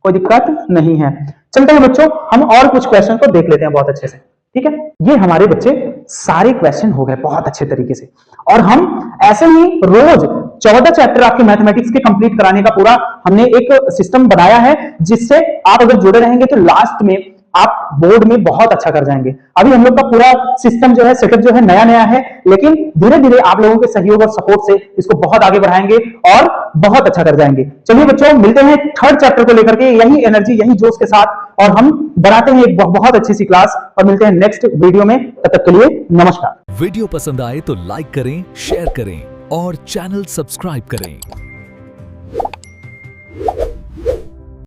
Speaker 2: कोई दिक्कत नहीं है। चलते हैं बच्चों, हम और कुछ क्वेश्चन को देख लेते हैं बहुत अच्छे से। ठीक है, ये हमारे बच्चे सारे क्वेश्चन हो गए बहुत अच्छे तरीके से, और हम ऐसे ही रोज 14 चैप्टर आपके मैथमेटिक्स के कंप्लीट कराने का पूरा हमने एक सिस्टम बनाया है, जिससे आप अगर जुड़े रहेंगे तो लास्ट में आप बोर्ड में बहुत अच्छा कर जाएंगे। अभी हम लोग का पूरा सिस्टम जो है, सेटअप जो है नया नया है, लेकिन धीरे धीरे आप लोगों के सहयोग और सपोर्ट से इसको बहुत आगे बढ़ाएंगे और बहुत अच्छा कर जाएंगे। चलिए बच्चों, मिलते हैं थर्ड चैप्टर को लेकर के यही एनर्जी यही जोश के साथ, और हम बनाते हैं एक बहुत अच्छी सी क्लास, और मिलते हैं नेक्स्ट वीडियो में। तब तक के लिए नमस्कार।
Speaker 1: वीडियो पसंद आए तो लाइक करें, शेयर करें और चैनल सब्सक्राइब करें।